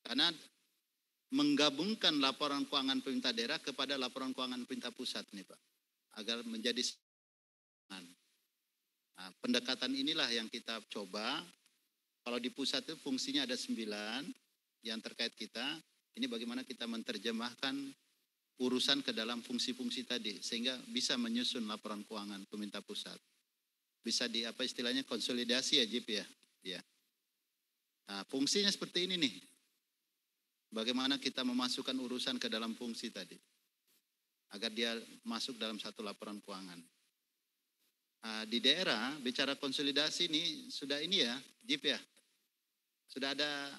S1: Karena menggabungkan laporan keuangan pemerintah daerah kepada laporan keuangan pemerintah pusat nih Pak. Agar menjadi pendekatan inilah yang kita coba. Kalau di pusat itu fungsinya ada 9 yang terkait kita. Ini bagaimana kita menerjemahkan urusan ke dalam fungsi-fungsi tadi. Sehingga bisa menyusun laporan keuangan pemerintah pusat. Bisa di apa istilahnya konsolidasi ya Jip ya. Ya. Nah, fungsinya seperti ini nih. Bagaimana kita memasukkan urusan ke dalam fungsi tadi. Agar dia masuk dalam satu laporan keuangan. Di daerah bicara konsolidasi ini sudah ini ya, Jip ya. Sudah ada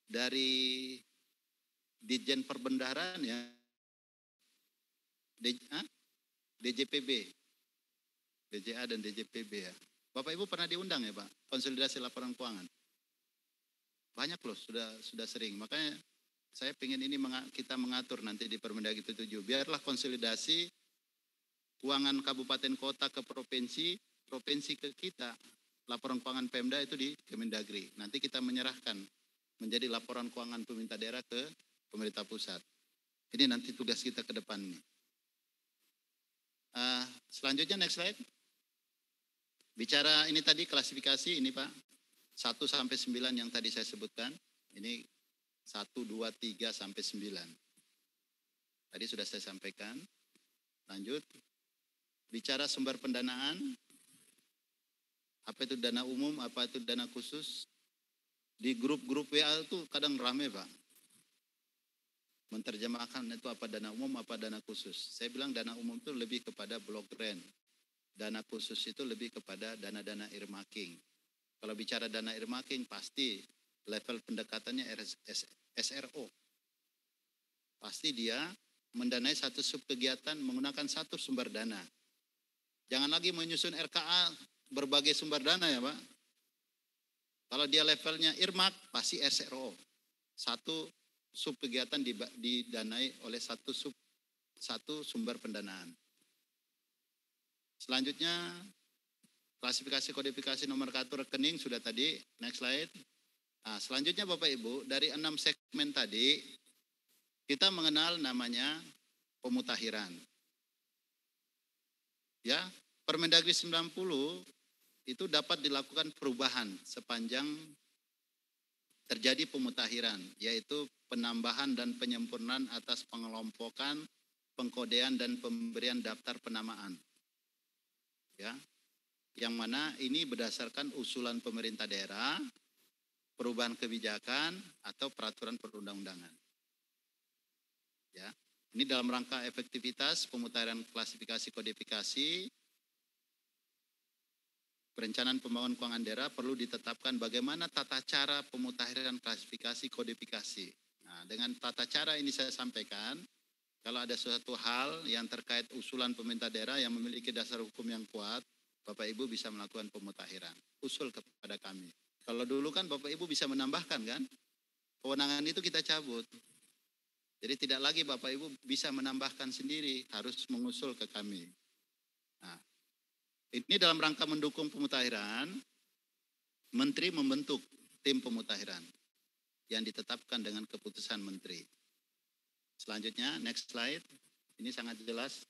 S1: dari Ditjen Perbendaharaan ya. DJPB. DJA dan DJPB ya. Bapak Ibu pernah diundang ya Pak, konsolidasi laporan keuangan. Banyak loh, sudah sering. Makanya saya ingin ini kita mengatur nanti di Permendagri 7. Biarlah konsolidasi keuangan kabupaten kota ke provinsi, provinsi ke kita. Laporan keuangan Pemda itu di Kemendagri. Nanti kita menyerahkan menjadi laporan keuangan pemerintah daerah ke pemerintah pusat. Ini nanti tugas kita ke depan nih. Selanjutnya next slide. Bicara ini tadi klasifikasi ini Pak. 1 sampai 9 yang tadi saya sebutkan. Ini 1, 2, 3 sampai 9. Tadi sudah saya sampaikan. Lanjut. Bicara sumber pendanaan. Apa itu dana umum, apa itu dana khusus. Di grup-grup WA itu kadang rame Pak. Menerjemahkan itu apa dana umum, apa dana khusus. Saya bilang dana umum itu lebih kepada block grant. Dana khusus itu lebih kepada dana-dana earmarking. Kalau bicara dana earmarking pasti level pendekatannya SRO. Pasti dia mendanai satu sub kegiatan menggunakan satu sumber dana. Jangan lagi menyusun RKA berbagai sumber dana ya Pak. Kalau dia levelnya earmark pasti SRO. Satu sub kegiatan didanai oleh satu sumber pendanaan. Selanjutnya klasifikasi kodifikasi nomor kartu rekening sudah tadi. Next slide. Nah, selanjutnya Bapak Ibu dari 6 segmen tadi kita mengenal namanya pemutakhiran. Ya, Permendagri 90 itu dapat dilakukan perubahan sepanjang terjadi pemutakhiran, yaitu penambahan dan penyempurnaan atas pengelompokan, pengkodean dan pemberian daftar penamaan. Ya, yang mana ini berdasarkan usulan pemerintah daerah, perubahan kebijakan atau peraturan perundang-undangan. Ya, ini dalam rangka efektivitas pemutakhiran klasifikasi kodifikasi. Perencanaan pembangunan keuangan daerah perlu ditetapkan bagaimana tata cara pemutakhiran klasifikasi kodifikasi. Nah, dengan tata cara ini saya sampaikan, kalau ada suatu hal yang terkait usulan pemerintah daerah yang memiliki dasar hukum yang kuat, Bapak Ibu bisa melakukan pemutakhiran. Usul kepada kami. Kalau dulu kan Bapak Ibu bisa menambahkan kan, kewenangan itu kita cabut. Jadi tidak lagi Bapak Ibu bisa menambahkan sendiri, harus mengusul ke kami. Nah, ini dalam rangka mendukung pemutakhiran, Menteri membentuk tim pemutakhiran yang ditetapkan dengan keputusan Menteri. Selanjutnya, next slide. Ini sangat jelas.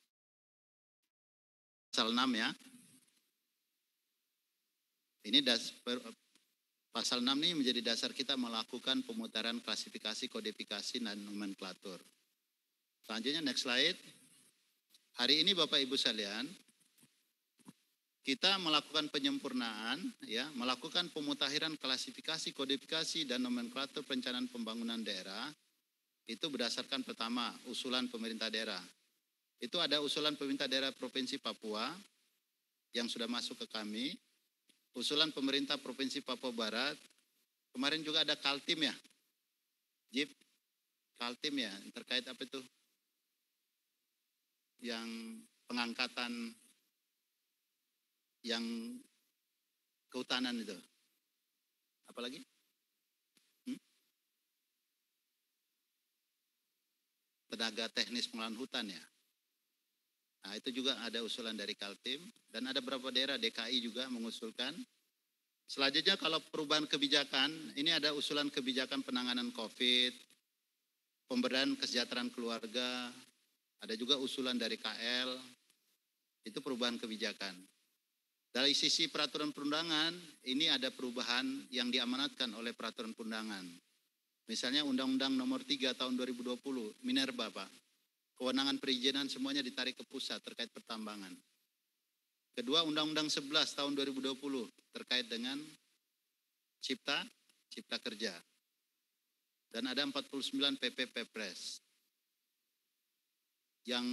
S1: Pasal 6 ya. Ini pasal 6 ini menjadi dasar kita melakukan pemutaran klasifikasi, kodifikasi, dan nomenklatur. Selanjutnya, next slide. Hari ini Bapak Ibu sekalian, kita melakukan penyempurnaan, ya, melakukan pemutakhiran klasifikasi, kodifikasi, dan nomenklatur perencanaan pembangunan daerah. Itu berdasarkan pertama, usulan pemerintah daerah. Itu ada usulan pemerintah daerah Provinsi Papua yang sudah masuk ke kami. Usulan pemerintah Provinsi Papua Barat. Kemarin juga ada Kaltim ya. Jip, Kaltim ya, terkait apa itu? Yang pengangkatan yang kehutanan itu. Apalagi? Tenaga teknis pengelolaan hutan ya. Nah, itu juga ada usulan dari Kaltim dan ada beberapa daerah DKI juga mengusulkan. Selanjutnya kalau perubahan kebijakan, ini ada usulan kebijakan penanganan COVID, pemberdayaan kesejahteraan keluarga, ada juga usulan dari KL, itu perubahan kebijakan. Dari sisi peraturan perundangan, ini ada perubahan yang diamanatkan oleh peraturan perundangan. Misalnya Undang-Undang Nomor 3 Tahun 2020, Minerba Pak. Kewenangan perizinan semuanya ditarik ke pusat terkait pertambangan. Kedua, Undang-Undang 11 Tahun 2020 terkait dengan Cipta Kerja. Dan ada 49 PP Pepres. Yang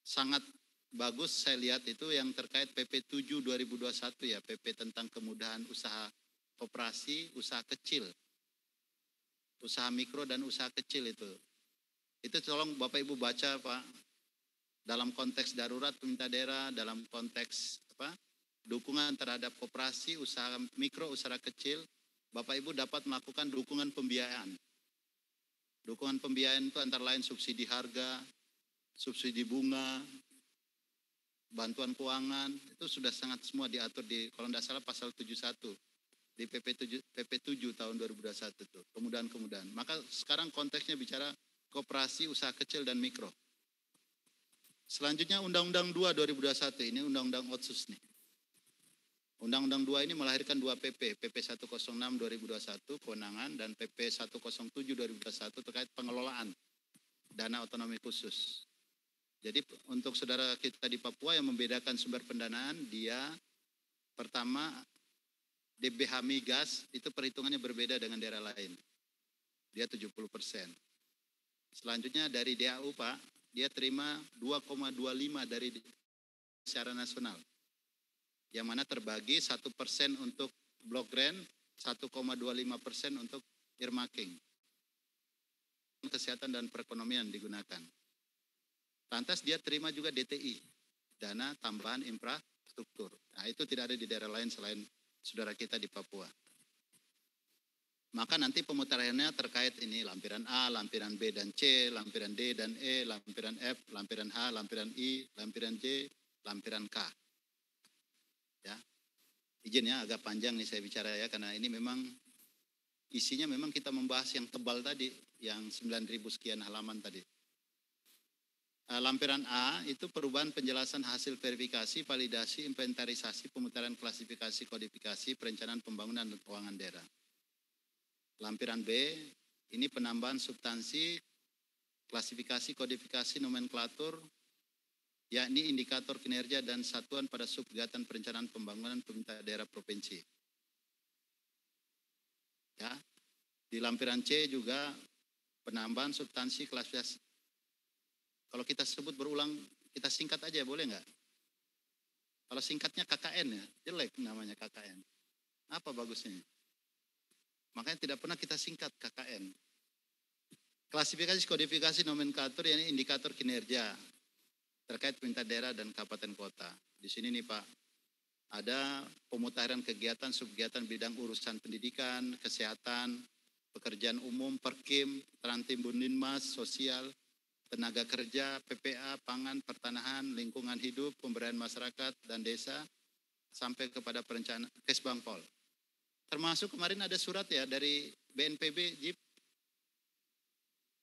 S1: sangat bagus saya lihat itu yang terkait PP 7 2021 ya, PP tentang kemudahan usaha koperasi, usaha kecil, usaha mikro dan usaha kecil itu. Itu tolong Bapak Ibu baca Pak, dalam konteks darurat pemerintah daerah, dalam konteks dukungan terhadap koperasi, usaha mikro, usaha kecil, Bapak Ibu dapat melakukan dukungan pembiayaan. Dukungan pembiayaan itu antara lain subsidi harga, subsidi bunga, bantuan keuangan, itu sudah sangat semua diatur di, kalau tidak salah pasal 71. Di PP 7 tahun 2021 itu, kemudahan-kemudahan. Maka sekarang konteksnya bicara koperasi, usaha kecil dan mikro. Selanjutnya Undang-Undang 2 2021, ini Undang-Undang Otsus nih. Undang-Undang 2 ini melahirkan 2 PP, PP 106 2021 kewenangan dan PP 107 2021 terkait pengelolaan dana otonomi khusus. Jadi untuk saudara kita di Papua yang membedakan sumber pendanaan, dia pertama DBH migas itu perhitungannya berbeda dengan daerah lain. Dia 70%. Selanjutnya dari DAU Pak, dia terima 2,25 dari secara nasional. Yang mana terbagi 1% untuk block grant, 1,25% untuk earmarking. Kesehatan dan perekonomian digunakan. Lantas dia terima juga DTI, dana tambahan infrastruktur. Nah itu tidak ada di daerah lain selain saudara kita di Papua. Maka nanti pemutarannya terkait ini lampiran A, lampiran B dan C, lampiran D dan E, lampiran F, lampiran H, lampiran I, lampiran J, lampiran K. Ya. Izin ya agak panjang nih saya bicara ya karena ini memang isinya memang kita membahas yang tebal tadi, yang 9.000 sekian halaman tadi. Lampiran A itu perubahan penjelasan hasil verifikasi, validasi, inventarisasi, pemutaran klasifikasi, kodifikasi, perencanaan pembangunan dan keuangan daerah. Lampiran B ini penambahan substansi, klasifikasi, kodifikasi, nomenklatur, yakni indikator kinerja dan satuan pada subkegiatan perencanaan pembangunan pemerintah daerah provinsi. Ya, di lampiran C juga penambahan substansi klasifikasi. Kalau kita sebut berulang, kita singkat aja boleh nggak? Kalau singkatnya KKN ya, jelek namanya KKN. Apa bagusnya? Makanya tidak pernah kita singkat KKN. Klasifikasi, kodifikasi, nomenklatur, yakni indikator kinerja terkait pemerintah daerah dan kabupaten kota. Di sini nih Pak, ada pemutakhiran kegiatan, subkegiatan bidang urusan pendidikan, kesehatan, pekerjaan umum, Perkim, Trantimbun Dinmas, sosial, tenaga kerja, PPA, pangan, pertanahan, lingkungan hidup, pemberdayaan masyarakat dan desa, sampai kepada perencanaan Kesbangpol. Termasuk kemarin ada surat ya dari BNPB, JIP.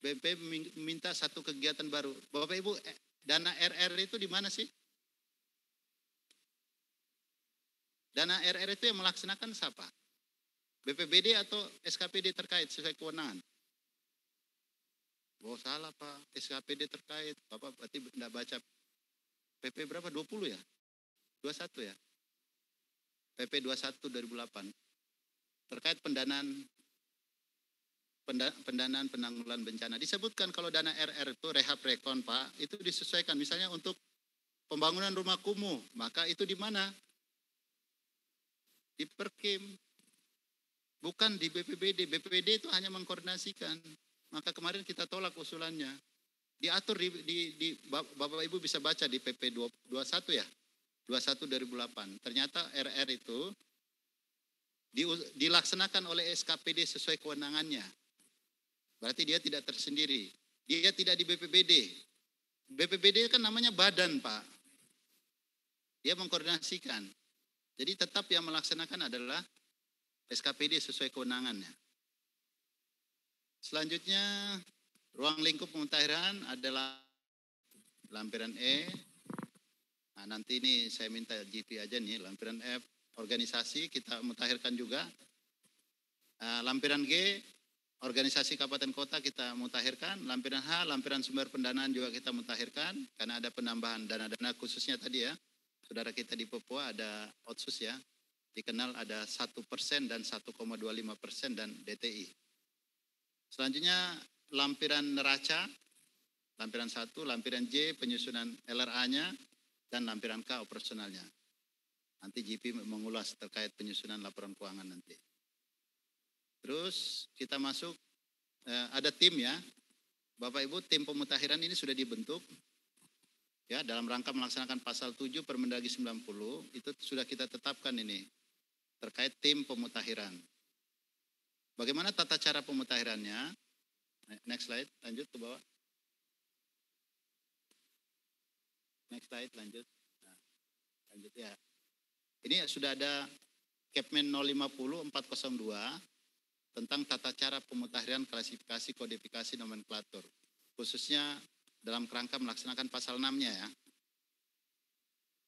S1: BNPB minta satu kegiatan baru. Bapak Ibu, dana RR itu di mana sih? Dana RR itu yang melaksanakan siapa? BPBD atau SKPD terkait sesuai kewenangan? Oh salah Pak, SKPD terkait. Bapak berarti tidak baca PP berapa? 20 ya? 21 ya? PP 21 2008. Terkait pendanaan penanggulangan bencana. Disebutkan kalau dana RR itu rehab rekon Pak, itu disesuaikan. Misalnya untuk pembangunan rumah kumuh, maka itu di mana? Di Perkim. Bukan di BPBD. BPBD itu hanya mengkoordinasikan. Maka kemarin kita tolak usulannya. Diatur di Bapak Ibu bisa baca di PP 21 ya. 21 2008. Ternyata RR itu dilaksanakan oleh SKPD sesuai kewenangannya. Berarti dia tidak tersendiri. Dia tidak di BPBD. BPBD kan namanya badan Pak. Dia mengkoordinasikan. Jadi tetap yang melaksanakan adalah SKPD sesuai kewenangannya. Selanjutnya, ruang lingkup pemutahiran adalah lampiran E. Nah, nanti ini saya minta GP aja nih, lampiran F, organisasi kita mutahirkan juga. Lampiran G, organisasi kabupaten kota kita mutahirkan. Lampiran H, lampiran sumber pendanaan juga kita mutahirkan. Karena ada penambahan dana-dana khususnya tadi ya. Saudara kita di Papua ada otsus ya. Dikenal ada 1% dan 1,25% dan DTI. Selanjutnya lampiran neraca, lampiran 1, lampiran J penyusunan LRA-nya, dan lampiran K operasionalnya. Nanti GP mengulas terkait penyusunan laporan keuangan nanti. Terus kita masuk, ada tim ya, Bapak Ibu tim pemutahiran ini sudah dibentuk. Ya, dalam rangka melaksanakan pasal 7 Permendagri 90, itu sudah kita tetapkan ini, terkait tim pemutahiran. Bagaimana tata cara pemutahirannya? Next slide, lanjut ke bawah. Next slide, lanjut. Nah, lanjut ya. Ini sudah ada Kepmen 050 402 tentang tata cara pemutahiran klasifikasi kodifikasi nomenklatur. Khususnya dalam kerangka melaksanakan pasal 6-nya ya.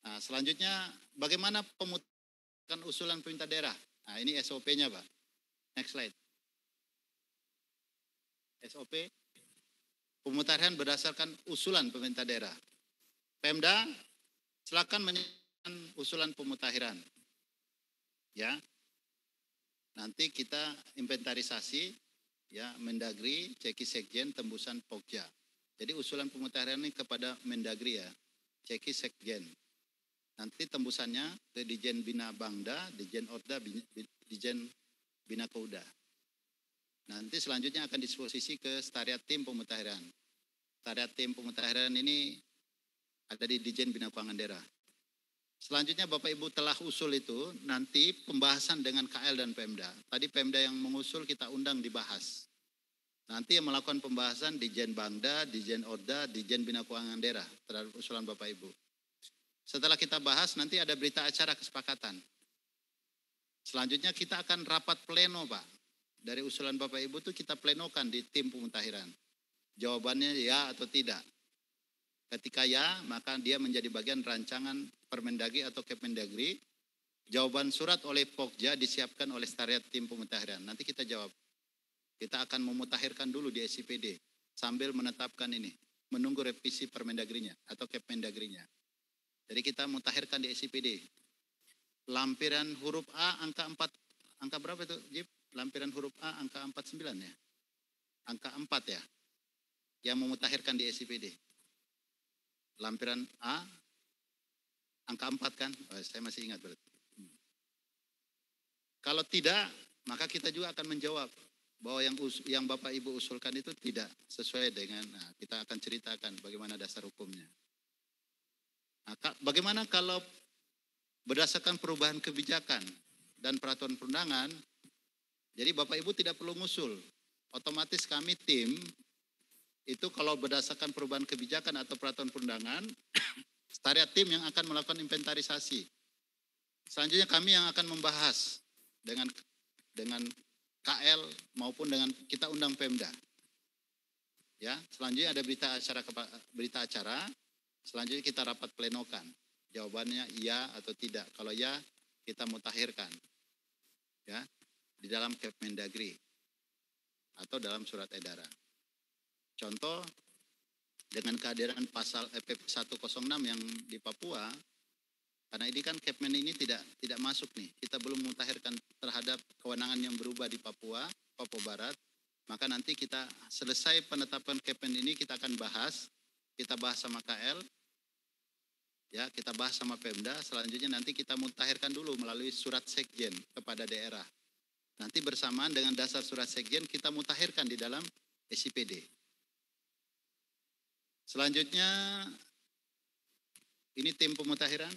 S1: Nah, selanjutnya bagaimana pemutahiran usulan pemerintah daerah? Nah, ini SOP-nya Pak. Next slide. SOP, pemutahiran berdasarkan usulan pemerintah daerah. Pemda, silakan menyampaikan usulan pemutahiran. Ya. Nanti kita inventarisasi ya Mendagri, Ceki Sekjen, tembusan Pokja. Jadi usulan pemutahiran ini kepada Mendagri ya, Ceki Sekjen. Nanti tembusannya ke Dijen Bina Bangda, Dijen Orda, Dijen Bina Keuda. Nanti selanjutnya akan disposisi ke Sekretariat Tim Pemutahiran. Sekretariat Tim Pemutahiran ini ada di Dijen Bina Keuangan Daerah. Selanjutnya Bapak Ibu telah usul itu, nanti pembahasan dengan KL dan Pemda. Tadi Pemda yang mengusul kita undang dibahas. Nanti yang melakukan pembahasan Dijen Bangda, Dijen Orda, Dijen Bina Keuangan Daerah terhadap usulan Bapak Ibu. Setelah kita bahas nanti ada berita acara kesepakatan. Selanjutnya kita akan rapat pleno Pak. Dari usulan Bapak Ibu itu kita plenokan di tim pemutahiran. Jawabannya ya atau tidak. Ketika ya, maka dia menjadi bagian rancangan Permendagri atau Kepmendagri. Jawaban surat oleh Pokja disiapkan oleh Sekretariat Tim Pemutahiran. Nanti kita jawab. Kita akan memutahirkan dulu di SIPD sambil menetapkan ini. Menunggu revisi Permendagrinya atau Kepmendagrinya. Jadi kita mutahirkan di SIPD. Lampiran huruf A angka 4, angka berapa itu Jip? Lampiran huruf A angka 49 ya. Angka 4 ya. Yang memutahirkan di SIPD. Lampiran A angka 4 kan? Oh, saya masih ingat berarti. Kalau tidak, maka kita juga akan menjawab bahwa yang Bapak Ibu usulkan itu tidak sesuai dengan, nah, kita akan ceritakan bagaimana dasar hukumnya. Nah, bagaimana kalau berdasarkan perubahan kebijakan dan peraturan perundangan, jadi Bapak Ibu tidak perlu ngusul. Otomatis kami tim, itu kalau berdasarkan perubahan kebijakan atau peraturan perundangan, Sekretariat tim yang akan melakukan inventarisasi. Selanjutnya kami yang akan membahas dengan KL maupun dengan kita undang Pemda. Ya, selanjutnya ada berita acara. Selanjutnya kita rapat plenokan. Jawabannya iya atau tidak. Kalau iya, kita mutakhirkan. Ya, di dalam Kemendagri atau dalam surat edaran. Contoh, dengan kehadiran pasal PP 106 yang di Papua, karena ini kan Kepmen ini tidak masuk nih. Kita belum mutakhirkan terhadap kewenangan yang berubah di Papua Barat. Maka nanti kita selesai penetapan Kepmen ini kita akan bahas. Kita bahas sama KL, ya kita bahas sama Pemda. Selanjutnya nanti kita mutakhirkan dulu melalui surat sekjen kepada daerah. Nanti bersamaan dengan dasar surat sekjen kita mutakhirkan di dalam SIPD. Selanjutnya ini tim pemutakhiran.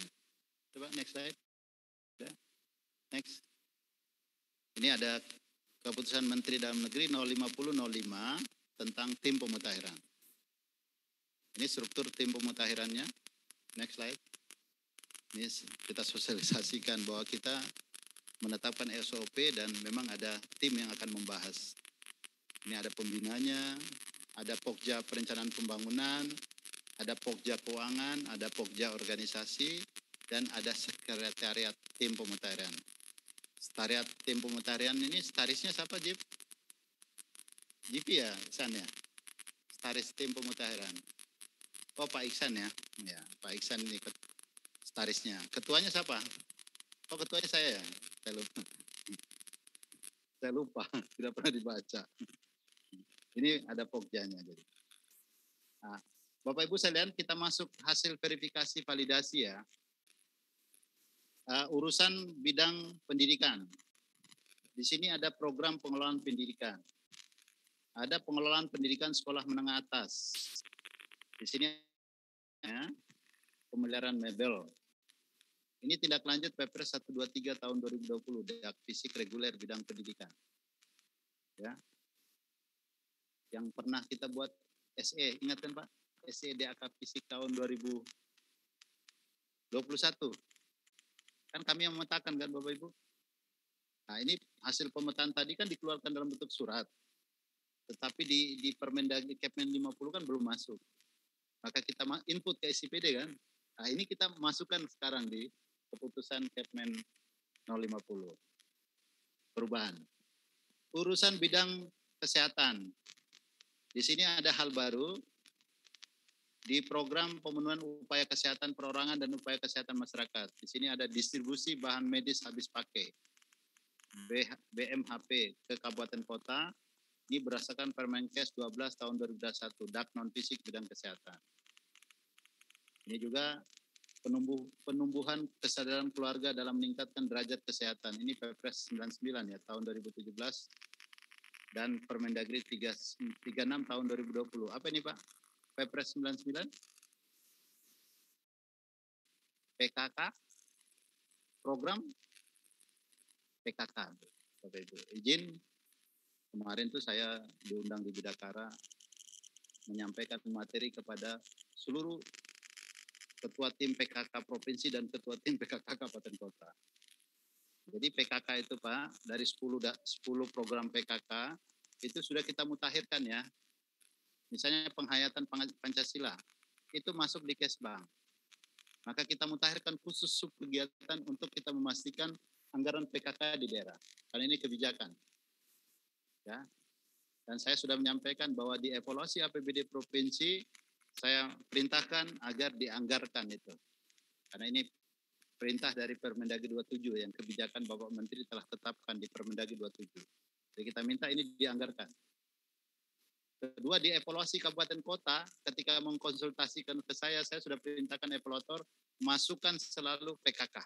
S1: Coba next slide. Next. Ini ada keputusan Menteri Dalam Negeri 05005 tentang tim pemutakhiran. Ini struktur tim pemutakhirannya. Next slide. Ini kita sosialisasikan bahwa kita menetapkan SOP dan memang ada tim yang akan membahas. Ini ada pembinanya, ada Pokja Perencanaan Pembangunan, ada Pokja Keuangan, ada Pokja Organisasi, dan ada Sekretariat Tim Pemutakhiran. Sekretariat Tim Pemutakhiran ini setarisnya siapa, Jip? Jip ya, Iksan ya? Setaris Tim Pemutakhiran. Oh, Pak Iksan ya? Ya, Pak Iksan ini setarisnya. Ketuanya siapa? Oh, ketuanya saya ya? Saya lupa, tidak pernah dibaca. Ini ada Pokjanya. Jadi. Nah, Bapak Ibu sekalian, kita masuk hasil verifikasi validasi ya. Urusan bidang pendidikan. Di sini ada program pengelolaan pendidikan. Ada pengelolaan pendidikan sekolah menengah atas. Di sini ya, pemeliharaan mebel. Ini tindak lanjut Perpres 123 tahun 2020 DAK Fisik reguler bidang pendidikan. Ya. Yang pernah kita buat SE, ingat kan Pak? SE DAK Fisik tahun 2021. Kan kami yang memetakan kan Bapak Ibu? Nah ini hasil pemetaan tadi kan dikeluarkan dalam bentuk surat. Tetapi di Permendagri Kepmen 50 kan belum masuk. Maka kita input ke SIPD kan. Nah ini kita masukkan sekarang di keputusan Kepmen 050. Perubahan. Urusan bidang kesehatan. Di sini ada hal baru. Di program pemenuhan upaya kesehatan perorangan dan upaya kesehatan masyarakat. Di sini ada distribusi bahan medis habis pakai. BMHP ke kabupaten kota. Ini berdasarkan Permenkes 12 tahun 2021, DAK non-fisik bidang kesehatan. Ini juga penumbuhan kesadaran keluarga dalam meningkatkan derajat kesehatan. Ini Perpres 99 ya tahun 2017 dan Permendagri 36 tahun 2020. Apa ini Pak? Perpres 99? PKK? Program? PKK. Bapak Ibu. Izin, kemarin tuh saya diundang di Bidakara menyampaikan materi kepada seluruh ketua tim PKK provinsi dan ketua tim PKK kabupaten kota. Jadi PKK itu Pak, dari 10 program PKK itu sudah kita mutakhirkan ya. Misalnya penghayatan Pancasila, itu masuk di Kesbang. Maka kita mutakhirkan khusus sub kegiatan untuk kita memastikan anggaran PKK di daerah. Karena ini kebijakan. Ya. Dan saya sudah menyampaikan bahwa di evaluasi APBD provinsi, saya perintahkan agar dianggarkan itu. Karena ini perintah dari Permendagri 27 yang kebijakan Bapak Menteri telah tetapkan di Permendagri 27. Jadi kita minta ini dianggarkan. Kedua, di evaluasi kabupaten kota, ketika mengkonsultasikan ke saya sudah perintahkan evaluator masukkan selalu PKK.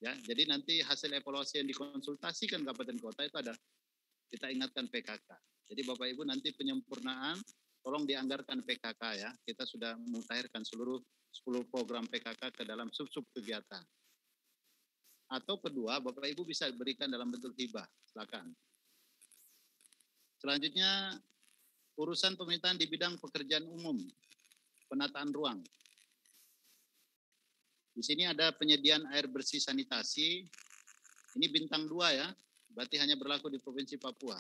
S1: Ya, jadi nanti hasil evaluasi yang dikonsultasikan kabupaten kota itu ada, kita ingatkan PKK. Jadi Bapak Ibu nanti penyempurnaan, tolong dianggarkan PKK ya. Kita sudah mutakhirkan seluruh 10 program PKK ke dalam sub-sub kegiatan. Atau kedua, Bapak Ibu bisa berikan dalam bentuk hibah, silakan. Selanjutnya, urusan pemerintahan di bidang pekerjaan umum, penataan ruang. Di sini ada penyediaan air bersih sanitasi. Ini bintang 2 ya, berarti hanya berlaku di Provinsi Papua.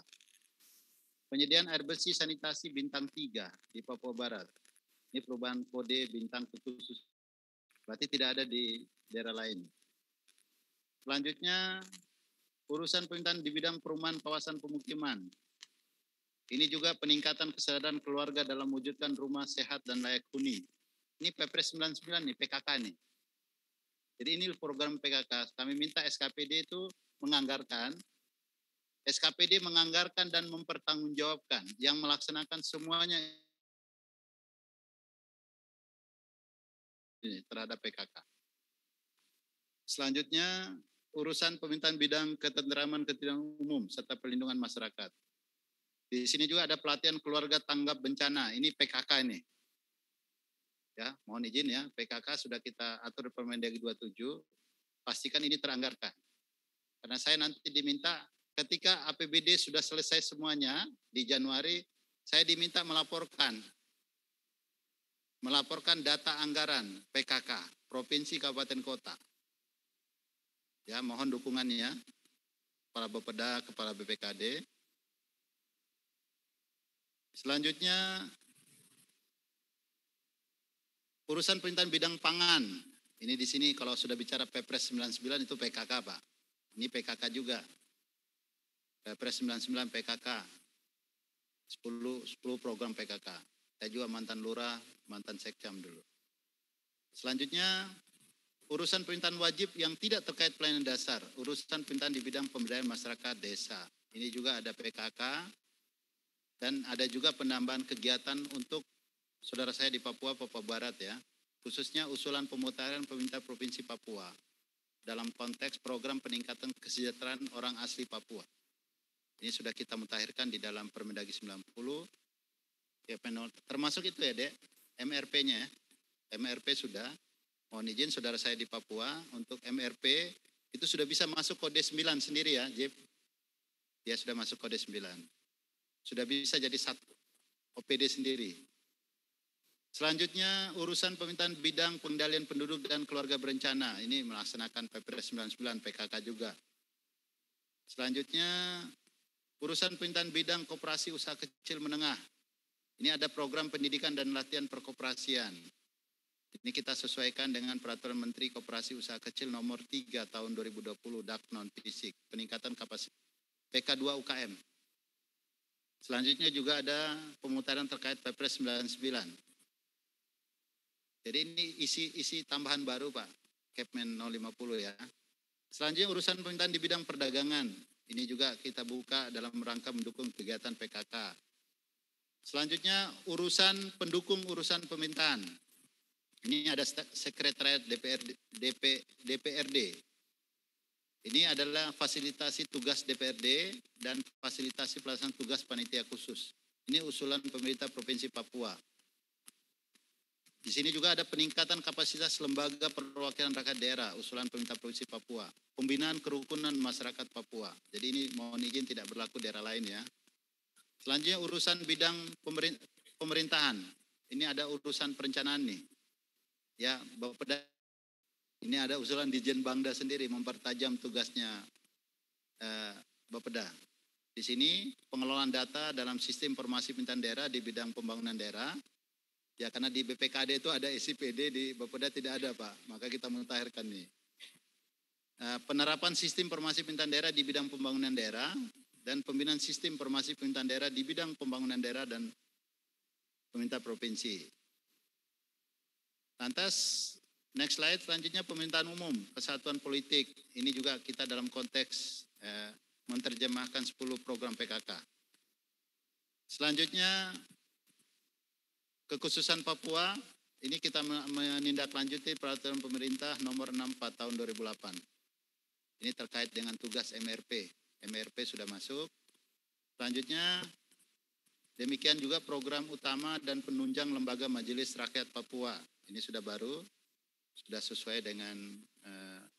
S1: Penyediaan air bersih sanitasi bintang 3 di Papua Barat. Ini perubahan kode bintang khusus. Berarti tidak ada di daerah lain. Selanjutnya, urusan pemerintahan di bidang perumahan kawasan pemukiman. Ini juga peningkatan kesadaran keluarga dalam mewujudkan rumah sehat dan layak huni. Ini Perpres 99 nih, PKK nih. Jadi ini program PKK. Kami minta SKPD itu menganggarkan, SKPD menganggarkan dan mempertanggungjawabkan yang melaksanakan semuanya ini terhadap PKK. Selanjutnya, urusan pemerintahan bidang ketenteraman ketidakadilan umum serta perlindungan masyarakat. Di sini juga ada pelatihan keluarga tanggap bencana. Ini PKK ini. Ya, mohon izin ya, PKK sudah kita atur Permendagri 27. Pastikan ini teranggarkan. Karena saya nanti diminta ketika APBD sudah selesai semuanya di Januari, saya diminta melaporkan data anggaran PKK provinsi, kabupaten, kota. Ya, mohon dukungannya para Bapeda, kepala BPKD. Selanjutnya urusan pemerintahan bidang pangan. Ini di sini kalau sudah bicara Perpres 99 itu PKK, Pak. Ini PKK juga. Perpres 99 PKK. 10 program PKK. Saya juga mantan lurah, mantan sekcam dulu. Selanjutnya urusan pemerintahan wajib yang tidak terkait pelayanan dasar, urusan pemerintahan di bidang pemberdayaan masyarakat desa. Ini juga ada PKK dan ada juga penambahan kegiatan untuk saudara saya di Papua Barat ya, khususnya usulan pemutaran pemerintah Provinsi Papua dalam konteks program peningkatan kesejahteraan orang asli Papua. Ini sudah kita mutakhirkan di dalam Permendagri 90. Ya, termasuk itu ya, Dek, MRP-nya. MRP sudah. Mohon izin saudara saya di Papua untuk MRP itu sudah bisa masuk kode 9 sendiri ya, Jep. Dia sudah masuk kode 9. Sudah bisa jadi satu OPD sendiri. Selanjutnya urusan pemerintahan bidang pengendalian penduduk dan keluarga berencana. Ini melaksanakan Perpres 99 PKK juga. Selanjutnya urusan pemerintahan bidang koperasi usaha kecil menengah. Ini ada program pendidikan dan latihan perkoperasian. Ini kita sesuaikan dengan Peraturan Menteri Koperasi Usaha Kecil nomor 3 tahun 2020 DAK non-fisik, peningkatan kapasitas PK2 UKM. Selanjutnya juga ada pemutaran terkait Perpres 99. Jadi ini isi tambahan baru Pak, Kepmen 050 ya. Selanjutnya urusan pemerintahan di bidang perdagangan. Ini juga kita buka dalam rangka mendukung kegiatan PKK. Selanjutnya urusan pendukung urusan pemerintahan. Ini ada sekretariat DPRD. Ini adalah fasilitasi tugas DPRD dan fasilitasi pelaksanaan tugas panitia khusus. Ini usulan pemerintah Provinsi Papua. Di sini juga ada peningkatan kapasitas lembaga perwakilan rakyat daerah, usulan pemerintah Provinsi Papua. Pembinaan kerukunan masyarakat Papua. Jadi ini mohon izin tidak berlaku daerah lain ya. Selanjutnya urusan bidang pemerintahan. Ini ada urusan perencanaan nih. Ya, Bapeda. Ini ada usulan Dirjen Bangda sendiri mempertajam tugasnya Bapeda. Di sini pengelolaan data dalam sistem informasi pemerintahan daerah di bidang pembangunan daerah. Ya karena di BPKD itu ada SIPD, di Bapeda tidak ada Pak, maka kita mutakhirkan nih. Penerapan sistem informasi pemerintahan daerah di bidang pembangunan daerah dan pembinaan sistem informasi pemerintahan daerah di bidang pembangunan daerah dan pemerintah provinsi. Lantas next slide selanjutnya pemerintahan umum, kesatuan politik. Ini juga kita dalam konteks menerjemahkan 10 program PKK. Selanjutnya kekhususan Papua, ini kita menindaklanjuti peraturan pemerintah nomor 64 tahun 2008. Ini terkait dengan tugas MRP. MRP sudah masuk. Selanjutnya demikian juga program utama dan penunjang lembaga Majelis Rakyat Papua. Ini sudah baru, sudah sesuai dengan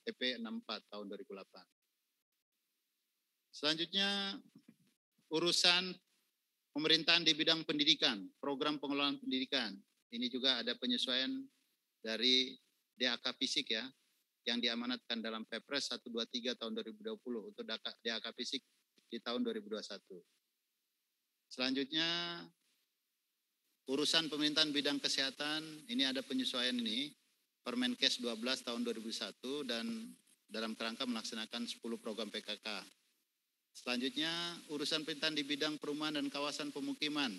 S1: PP 64 tahun 2008. Selanjutnya urusan pemerintahan di bidang pendidikan, program pengelolaan pendidikan. Ini juga ada penyesuaian dari DAK Fisik ya, yang diamanatkan dalam Perpres 123 tahun 2020 untuk DAK Fisik di tahun 2021. Selanjutnya urusan pemerintahan bidang kesehatan, ini ada penyesuaian ini, Permenkes 12 tahun 2001 dan dalam kerangka melaksanakan 10 program PKK. Selanjutnya urusan pemerintahan di bidang perumahan dan kawasan pemukiman.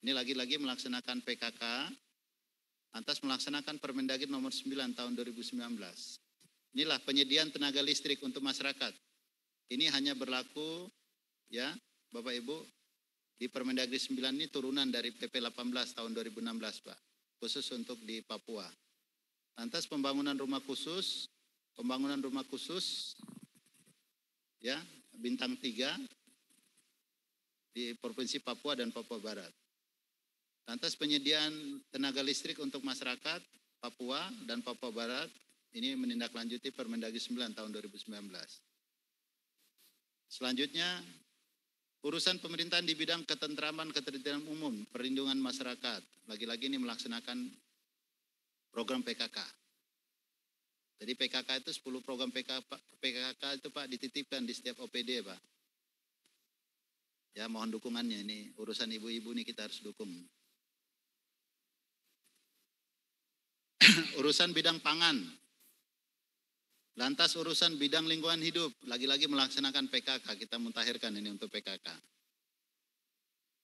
S1: Ini lagi-lagi melaksanakan PKK, lantas melaksanakan Permendagri nomor 9 tahun 2019. Inilah penyediaan tenaga listrik untuk masyarakat. Ini hanya berlaku ya Bapak Ibu di Permendagri 9 ini turunan dari PP 18 tahun 2016 Pak, khusus untuk di Papua. Lantas pembangunan rumah khusus ya bintang 3 di Provinsi Papua dan Papua Barat. Lantas penyediaan tenaga listrik untuk masyarakat Papua dan Papua Barat ini menindaklanjuti Permendagri 9 tahun 2019. Selanjutnya urusan pemerintahan di bidang ketentraman, ketertiban umum, perlindungan masyarakat. Lagi-lagi ini melaksanakan program PKK. Jadi PKK itu 10 program PKK itu Pak dititipkan di setiap OPD Pak. Ya mohon dukungannya, ini urusan ibu-ibu nih kita harus dukung. Urusan bidang pangan. Lantas urusan bidang lingkungan hidup, lagi-lagi melaksanakan PKK, kita mutakhirkan ini untuk PKK.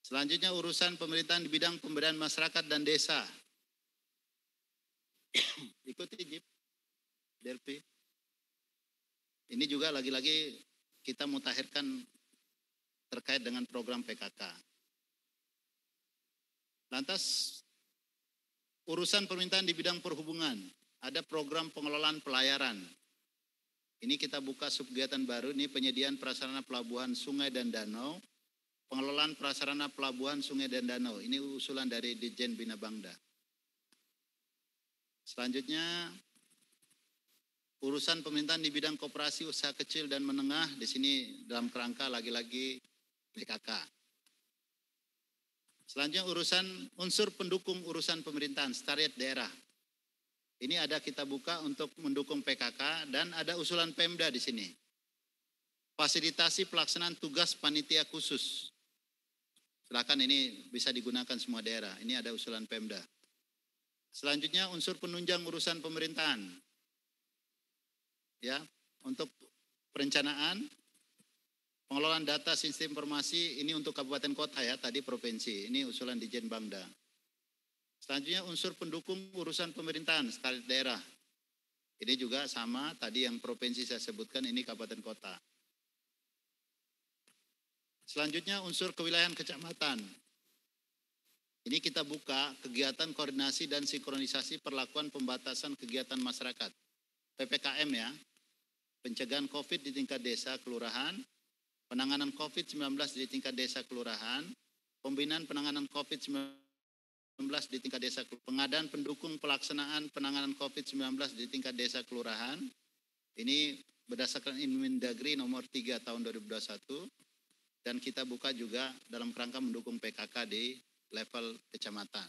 S1: Selanjutnya urusan pemerintahan di bidang pemberdayaan masyarakat dan desa. Ikuti Jip, DLP. Ini juga lagi-lagi kita mutakhirkan terkait dengan program PKK. Lantas urusan pemerintahan di bidang perhubungan, ada program pengelolaan pelayaran. Ini kita buka subkegiatan baru, ini penyediaan prasarana pelabuhan sungai dan danau, pengelolaan prasarana pelabuhan sungai dan danau. Ini usulan dari Ditjen Bina Bangda. Selanjutnya urusan pemerintahan di bidang koperasi usaha kecil dan menengah, di sini dalam kerangka lagi-lagi PKK. Selanjutnya urusan unsur pendukung urusan pemerintahan, sekretariat daerah. Ini ada kita buka untuk mendukung PKK dan ada usulan Pemda di sini. Fasilitasi pelaksanaan tugas panitia khusus. Silakan ini bisa digunakan semua daerah. Ini ada usulan Pemda. Selanjutnya unsur penunjang urusan pemerintahan. Ya, untuk perencanaan, pengelolaan data sistem informasi ini untuk kabupaten kota ya, tadi provinsi. Ini usulan Ditjen Bangda. Selanjutnya unsur pendukung urusan pemerintahan, sekretariat daerah. Ini juga sama tadi yang provinsi saya sebutkan, ini kabupaten kota. Selanjutnya unsur kewilayahan kecamatan. Ini kita buka kegiatan koordinasi dan sinkronisasi perlakuan pembatasan kegiatan masyarakat. PPKM ya, pencegahan COVID di tingkat desa kelurahan, penanganan COVID-19 di tingkat desa kelurahan, pembinaan penanganan COVID-19 di tingkat desa, pengadaan pendukung pelaksanaan penanganan COVID-19 di tingkat desa kelurahan. Ini berdasarkan Inmendagri nomor 3 tahun 2021 dan kita buka juga dalam kerangka mendukung PKK di level kecamatan.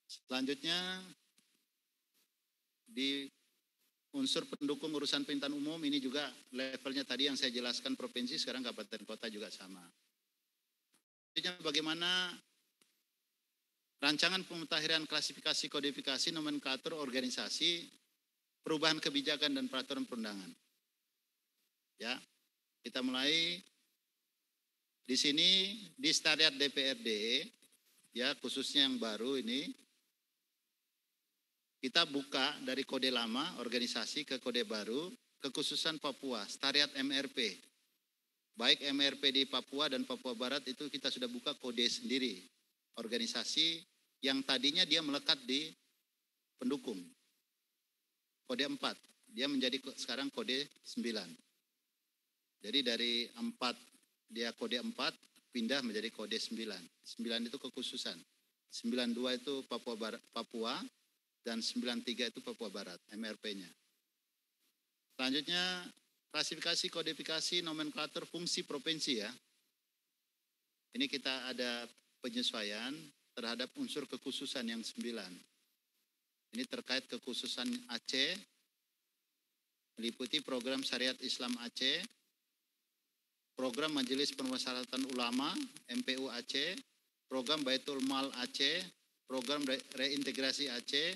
S1: Selanjutnya di unsur pendukung urusan pemerintahan umum ini juga levelnya tadi yang saya jelaskan provinsi, sekarang kabupaten kota juga sama. Selanjutnya bagaimana rancangan pemutakhiran klasifikasi kodifikasi nomenklatur organisasi, perubahan kebijakan dan peraturan perundangan. Ya, kita mulai di sini di sekretariat DPRD, ya khususnya yang baru ini, kita buka dari kode lama organisasi ke kode baru, kekhususan Papua, sekretariat MRP. Baik MRP di Papua dan Papua Barat itu kita sudah buka kode sendiri, organisasi yang tadinya dia melekat di pendukung. Kode 4, dia menjadi sekarang kode 9. Jadi dari 4, dia kode 4, pindah menjadi kode 9. 9 itu kekhususan. 92 itu Papua, dan 93 itu Papua Barat, MRP-nya. Selanjutnya, klasifikasi kodifikasi nomenklatur fungsi provinsi ya. Ini kita ada penyesuaian terhadap unsur kekhususan yang 9. Ini terkait kekhususan Aceh, meliputi program syariat Islam Aceh, program Majelis Permusyawaratan Ulama MPU Aceh, program Baitul Mal Aceh, program reintegrasi Aceh,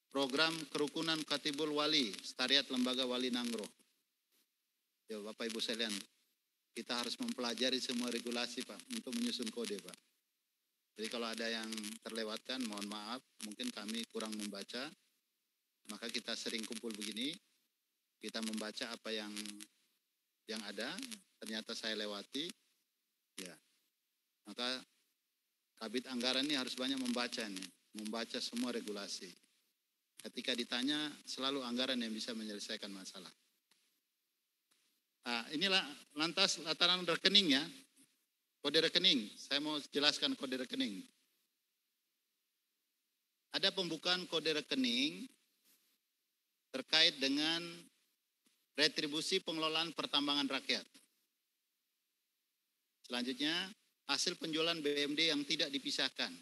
S1: program kerukunan Katibul Wali, Setariat Lembaga Wali Nanggroe. Ya Bapak Ibu sekalian, kita harus mempelajari semua regulasi Pak untuk menyusun kode Pak. Jadi kalau ada yang terlewatkan mohon maaf, mungkin kami kurang membaca, maka kita sering kumpul begini, kita membaca apa yang ada, ternyata saya lewati, ya maka Kabid Anggaran ini harus banyak membaca nih, membaca semua regulasi. Ketika ditanya selalu anggaran yang bisa menyelesaikan masalah. Nah, inilah lantas lataran rekening ya, kode rekening. Saya mau jelaskan kode rekening. Ada pembukaan kode rekening terkait dengan retribusi pengelolaan pertambangan rakyat. Selanjutnya, hasil penjualan BMD yang tidak dipisahkan.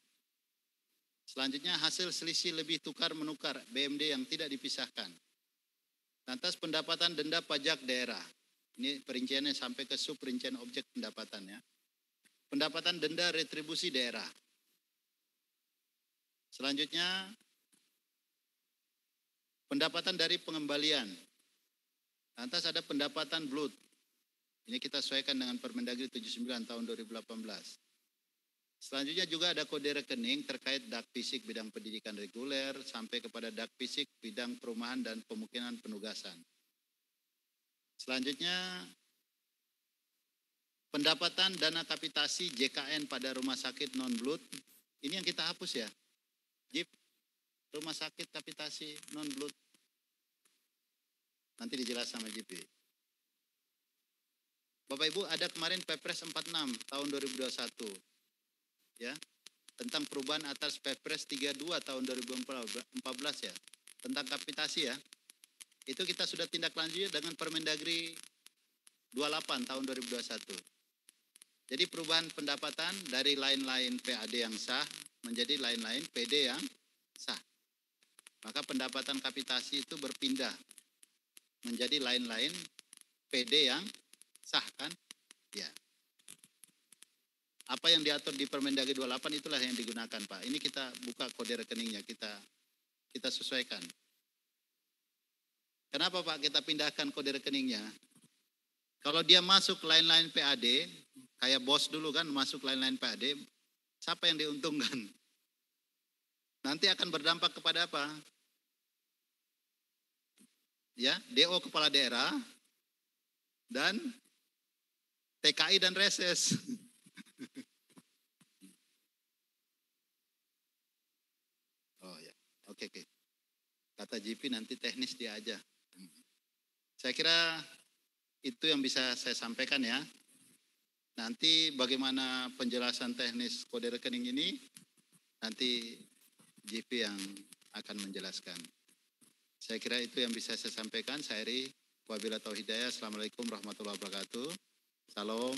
S1: Selanjutnya, hasil selisih lebih tukar menukar BMD yang tidak dipisahkan. Lantas pendapatan denda pajak daerah. Ini perinciannya sampai ke sub perincian objek pendapatan ya. Pendapatan denda retribusi daerah. Selanjutnya, pendapatan dari pengembalian. Lantas ada pendapatan blut. Ini kita sesuaikan dengan Permendagri 79 tahun 2018. Selanjutnya juga ada kode rekening terkait Dakfisik bidang pendidikan reguler sampai kepada Dakfisik bidang perumahan dan pemukiman penugasan. Selanjutnya pendapatan dana kapitasi JKN pada rumah sakit non-blut. Ini yang kita hapus ya. JIP, rumah sakit kapitasi non-blut. Nanti dijelaskan sama JP. Bapak Ibu, ada kemarin Perpres 46 tahun 2021. Ya, tentang perubahan atas Perpres 32 tahun 2014 ya. Tentang kapitasi ya. Itu kita sudah tindak lanjut dengan Permendagri 28 tahun 2021. Jadi perubahan pendapatan dari lain-lain PAD yang sah menjadi lain-lain PD yang sah. Maka pendapatan kapitasi itu berpindah menjadi lain-lain PD yang sah kan? Ya. Apa yang diatur di Permendagri 28 itulah yang digunakan Pak. Ini kita buka kode rekeningnya, kita sesuaikan. Kenapa Pak kita pindahkan kode rekeningnya? Kalau dia masuk lain-lain PAD, kayak bos dulu kan masuk lain-lain PAD, siapa yang diuntungkan? Nanti akan berdampak kepada apa? Ya, DO kepala daerah dan TKI dan reses. Oh ya, oke. Kata JP nanti teknis dia aja. Saya kira itu yang bisa saya sampaikan ya. Nanti bagaimana penjelasan teknis kode rekening ini, nanti JP yang akan menjelaskan. Saya kira itu yang bisa saya sampaikan. Saya Eri, wabillahi taufiq hidayah. Assalamualaikum warahmatullahi wabarakatuh. Salam,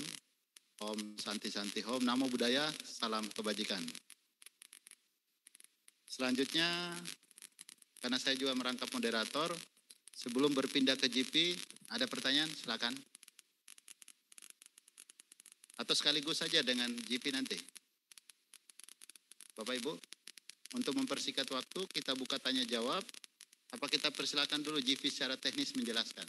S1: Om Santi Santi Om, Namo Buddhaya, salam kebajikan. Selanjutnya, karena saya juga merangkap moderator, sebelum berpindah ke GP, ada pertanyaan? Silakan. Atau sekaligus saja dengan GP nanti. Bapak Ibu, untuk mempersingkat waktu, kita buka tanya jawab. Apa kita persilakan dulu GP secara teknis menjelaskan?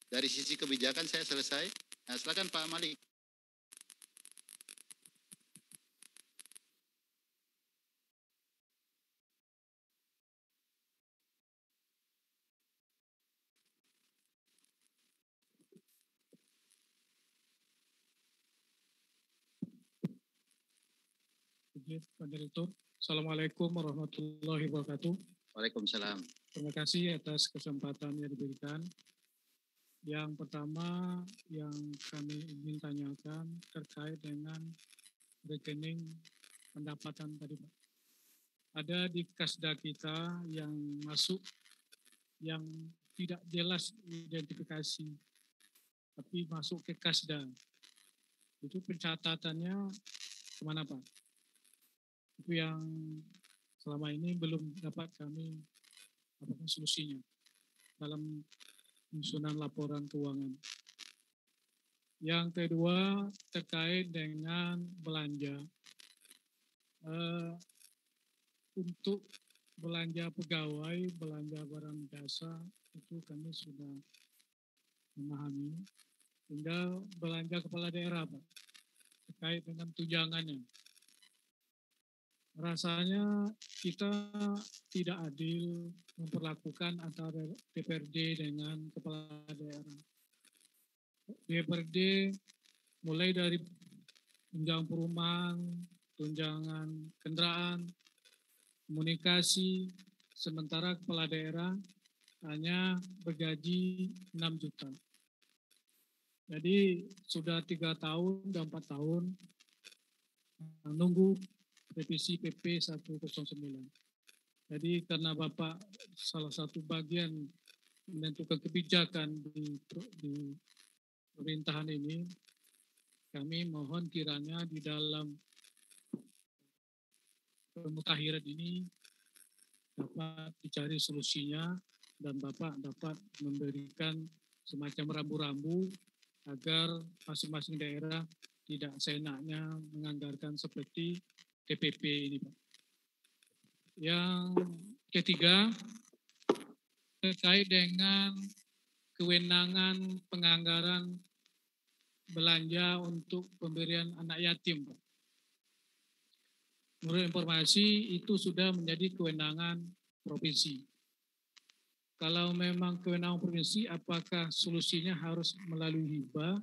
S1: Dari sisi kebijakan saya selesai. Nah, silakan Pak Malik.
S2: Pak Direktur. Assalamualaikum warahmatullahi wabarakatuh.
S1: Waalaikumsalam.
S2: Terima kasih atas kesempatan yang diberikan. Yang pertama yang kami ingin tanyakan terkait dengan rekening pendapatan tadi Pak. Ada di Kasda kita yang masuk yang tidak jelas identifikasi, tapi masuk ke Kasda. Itu pencatatannya kemana Pak? Itu yang selama ini belum dapat kami apapun solusinya. dalam penyusunan laporan keuangan. Yang kedua terkait dengan belanja. Untuk belanja pegawai, belanja barang jasa, itu kami sudah memahami. Tinggal belanja kepala daerah, Pak, terkait dengan tunjangannya. Rasanya kita tidak adil memperlakukan antara DPRD dengan kepala daerah. DPRD mulai dari tunjangan perumahan, tunjangan kendaraan, komunikasi, sementara kepala daerah hanya bergaji 6 juta. Jadi sudah 3 tahun dan 4 tahun menunggu revisi PP 109. Jadi karena Bapak salah satu bagian menentukan kebijakan di pemerintahan ini, kami mohon kiranya di dalam pemutahiran ini dapat dicari solusinya dan Bapak dapat memberikan semacam rambu-rambu agar masing-masing daerah tidak seenaknya menganggarkan seperti TPP ini, Pak. Yang ketiga, terkait dengan kewenangan penganggaran belanja untuk pemberian anak yatim, Pak. Menurut informasi itu sudah menjadi kewenangan provinsi. Kalau memang kewenangan provinsi, apakah solusinya harus melalui hibah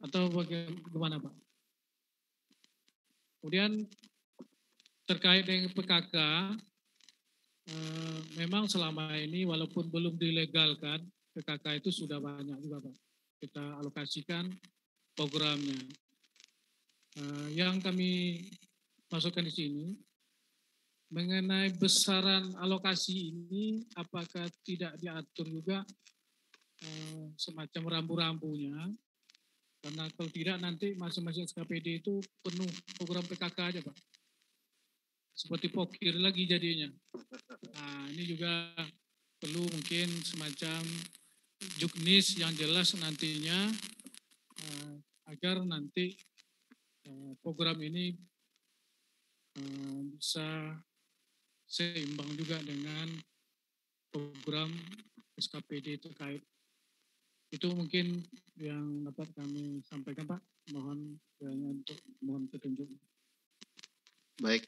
S2: atau bagaimana, Pak? Kemudian terkait dengan PKK, memang selama ini walaupun belum dilegalkan, PKK itu sudah banyak juga, Pak. Kita alokasikan programnya. Yang kami masukkan di sini, mengenai besaran alokasi ini, apakah tidak diatur juga semacam rambu-rambunya? Karena kalau tidak nanti masing-masing SKPD itu penuh program PKK aja, Pak. Seperti pokir lagi jadinya. Nah, ini juga perlu mungkin semacam juknis yang jelas nantinya agar nanti program ini bisa seimbang juga dengan program SKPD terkait. Itu mungkin yang dapat kami sampaikan, Pak. Mohon untuk mohon petunjuk.
S1: Baik,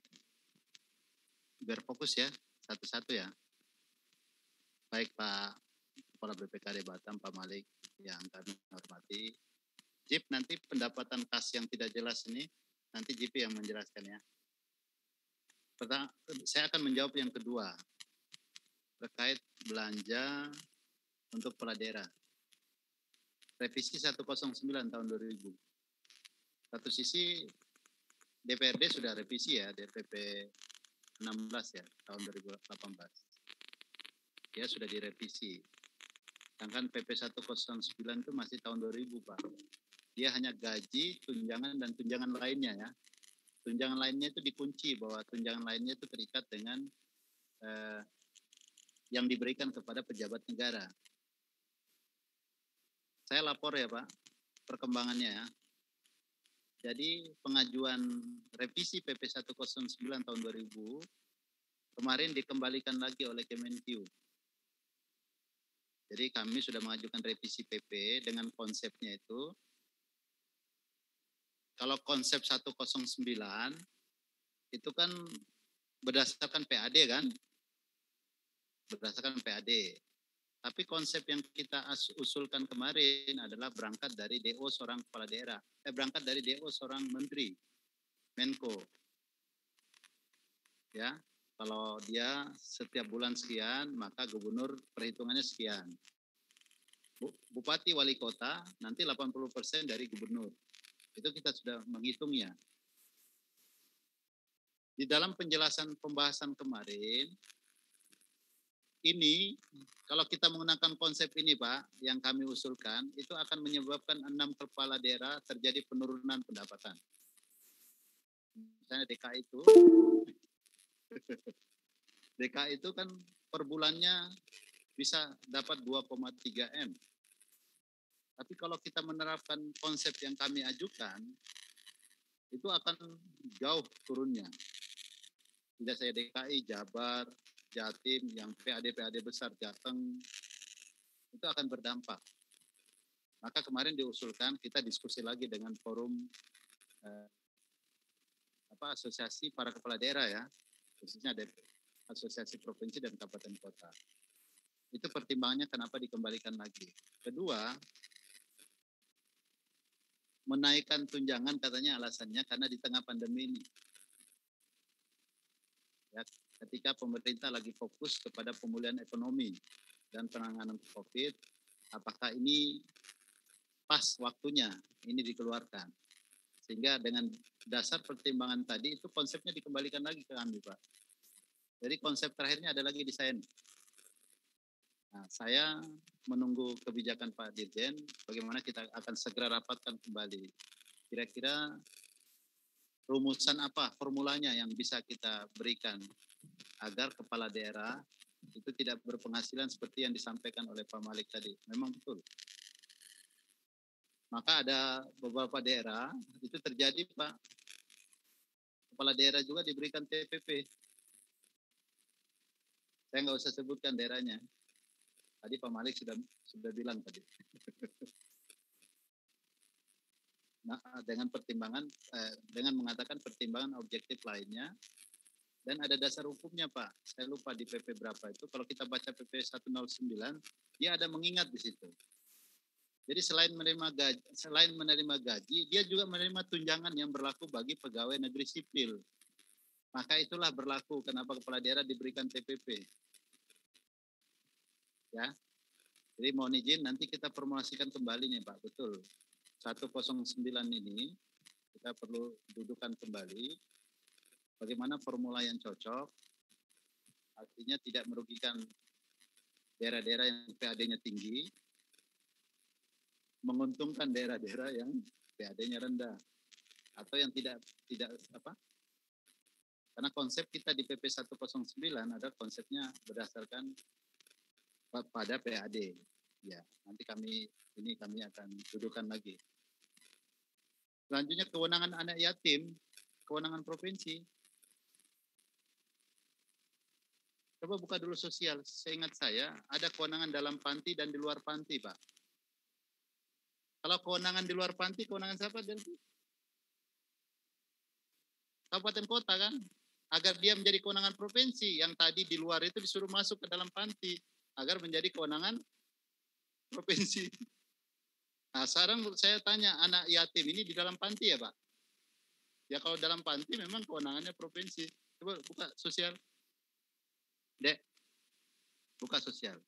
S1: biar fokus ya, satu-satu ya. Baik Pak Kepala BPKD Batam, Pak Malik, yang kami hormati. Jip, nanti pendapatan kas yang tidak jelas ini, nanti JP yang menjelaskan ya. Pertama, saya akan menjawab yang kedua, terkait belanja untuk kepala daerah. Revisi 109 tahun 2000. Satu sisi DPRD sudah revisi ya, DPP 16 ya, tahun 2018. Ya sudah direvisi. Sedangkan PP 109 itu masih tahun 2000, Pak. Dia hanya gaji, tunjangan, dan tunjangan lainnya ya. Tunjangan lainnya itu dikunci bahwa tunjangan lainnya itu terikat dengan yang diberikan kepada pejabat negara. Saya lapor ya Pak, perkembangannya ya. Jadi pengajuan revisi PP 109 tahun 2000 kemarin dikembalikan lagi oleh Kemenkeu. Jadi kami sudah mengajukan revisi PP dengan konsepnya itu. Kalau konsep 109 itu kan berdasarkan PAD kan? Berdasarkan PAD. Tapi konsep yang kita usulkan kemarin adalah berangkat dari DO seorang kepala daerah. Berangkat dari DO seorang menteri, Menko. Ya, kalau dia setiap bulan sekian, maka gubernur perhitungannya sekian. Bupati wali kota nanti 80% dari gubernur. Itu kita sudah menghitungnya. Di dalam penjelasan pembahasan kemarin, ini kalau kita menggunakan konsep ini Pak, yang kami usulkan, itu akan menyebabkan 6 kepala daerah terjadi penurunan pendapatan. Misalnya DKI itu kan per bulannya bisa dapat 2,3 M. Tapi kalau kita menerapkan konsep yang kami ajukan, itu akan jauh turunnya. Tidak saya DKI, Jabar, Jatim, yang PAD besar, Jateng, itu akan berdampak. Maka kemarin diusulkan kita diskusi lagi dengan forum asosiasi para kepala daerah ya, khususnya dari asosiasi provinsi dan kabupaten kota. Itu pertimbangannya kenapa dikembalikan lagi. Kedua, menaikkan tunjangan katanya alasannya karena di tengah pandemi ini. Ya, ketika pemerintah lagi fokus kepada pemulihan ekonomi dan penanganan COVID, apakah ini pas waktunya ini dikeluarkan? Sehingga dengan dasar pertimbangan tadi itu konsepnya dikembalikan lagi ke kami, Pak. Jadi konsep terakhirnya ada lagi desain. Nah, saya menunggu kebijakan Pak Dirjen, bagaimana kita akan segera rapatkan kembali. Kira-kira rumusan apa, formulanya yang bisa kita berikan agar kepala daerah itu tidak berpenghasilan seperti yang disampaikan oleh Pak Malik tadi. Memang betul. Maka ada beberapa daerah itu terjadi, Pak. Kepala daerah juga diberikan TPP. Saya nggak usah sebutkan daerahnya. Tadi Pak Malik sudah bilang tadi. Nah, dengan pertimbangan, dengan mengatakan pertimbangan objektif lainnya, dan ada dasar hukumnya, Pak. Saya lupa di PP berapa itu. Kalau kita baca PP 109, dia ada mengingat di situ. Jadi selain menerima gaji, dia juga menerima tunjangan yang berlaku bagi pegawai negeri sipil. Maka itulah berlaku kenapa kepala daerah diberikan TPP. Ya. Jadi mohon izin nanti kita formulasikan kembali nih, Pak. Betul. 109 ini kita perlu dudukan kembali bagaimana formula yang cocok, artinya tidak merugikan daerah-daerah yang PAD-nya tinggi, menguntungkan daerah-daerah yang PAD-nya rendah atau yang tidak apa? Karena konsep kita di PP 109 ada konsepnya berdasarkan pada PAD. Ya, nanti kami akan dudukan lagi. Selanjutnya kewenangan anak yatim, kewenangan provinsi. Coba buka dulu sosial. Seingat saya ada kewenangan dalam panti dan di luar panti, Pak. Kalau kewenangan di luar panti, kewenangan siapa? Kabupaten kota kan? Agar dia menjadi kewenangan provinsi. Yang tadi di luar itu disuruh masuk ke dalam panti. Agar menjadi kewenangan provinsi. Nah sekarang saya tanya, anak yatim ini di dalam panti ya Pak? Ya kalau dalam panti memang kewenangannya provinsi. Coba buka sosial. Dek, buka sosial.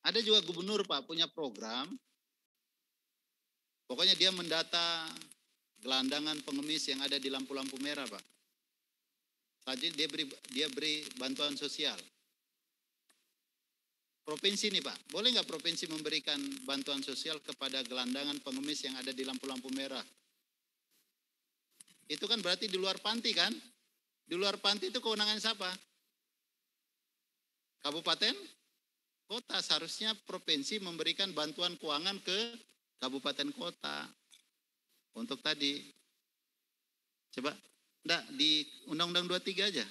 S1: Ada juga gubernur Pak punya program. Pokoknya dia mendata gelandangan pengemis yang ada di lampu-lampu merah Pak. Tadi dia beri bantuan sosial. Provinsi nih Pak, boleh nggak provinsi memberikan bantuan sosial kepada gelandangan pengemis yang ada di lampu-lampu merah? Itu kan berarti di luar panti kan? Di luar panti itu kewenangan siapa? Kabupaten, kota. Seharusnya provinsi memberikan bantuan keuangan ke kabupaten kota. Untuk tadi. Coba, enggak, di Undang-Undang 23 aja.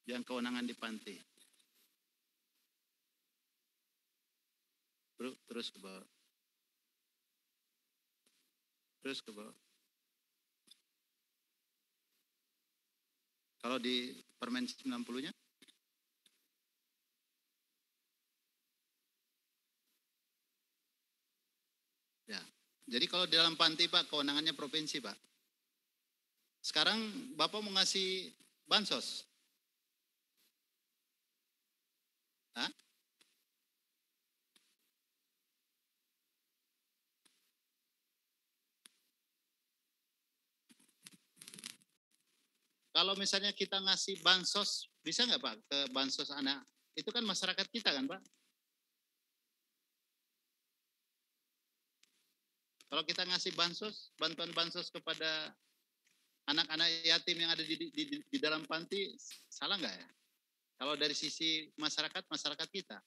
S1: Yang kewenangan di panti. Terus ke bawah. Terus ke bawah. Kalau di Permen 90-nya? Ya. Jadi kalau di dalam panti Pak, kewenangannya provinsi Pak. Sekarang Bapak mau ngasih bansos? Hah? Kalau misalnya kita ngasih bansos, bisa nggak Pak ke bansos anak? Itu kan masyarakat kita kan Pak? Kalau kita ngasih bansos, bantuan bansos kepada anak-anak yatim yang ada di dalam panti, salah nggak ya? Kalau dari sisi masyarakat kita.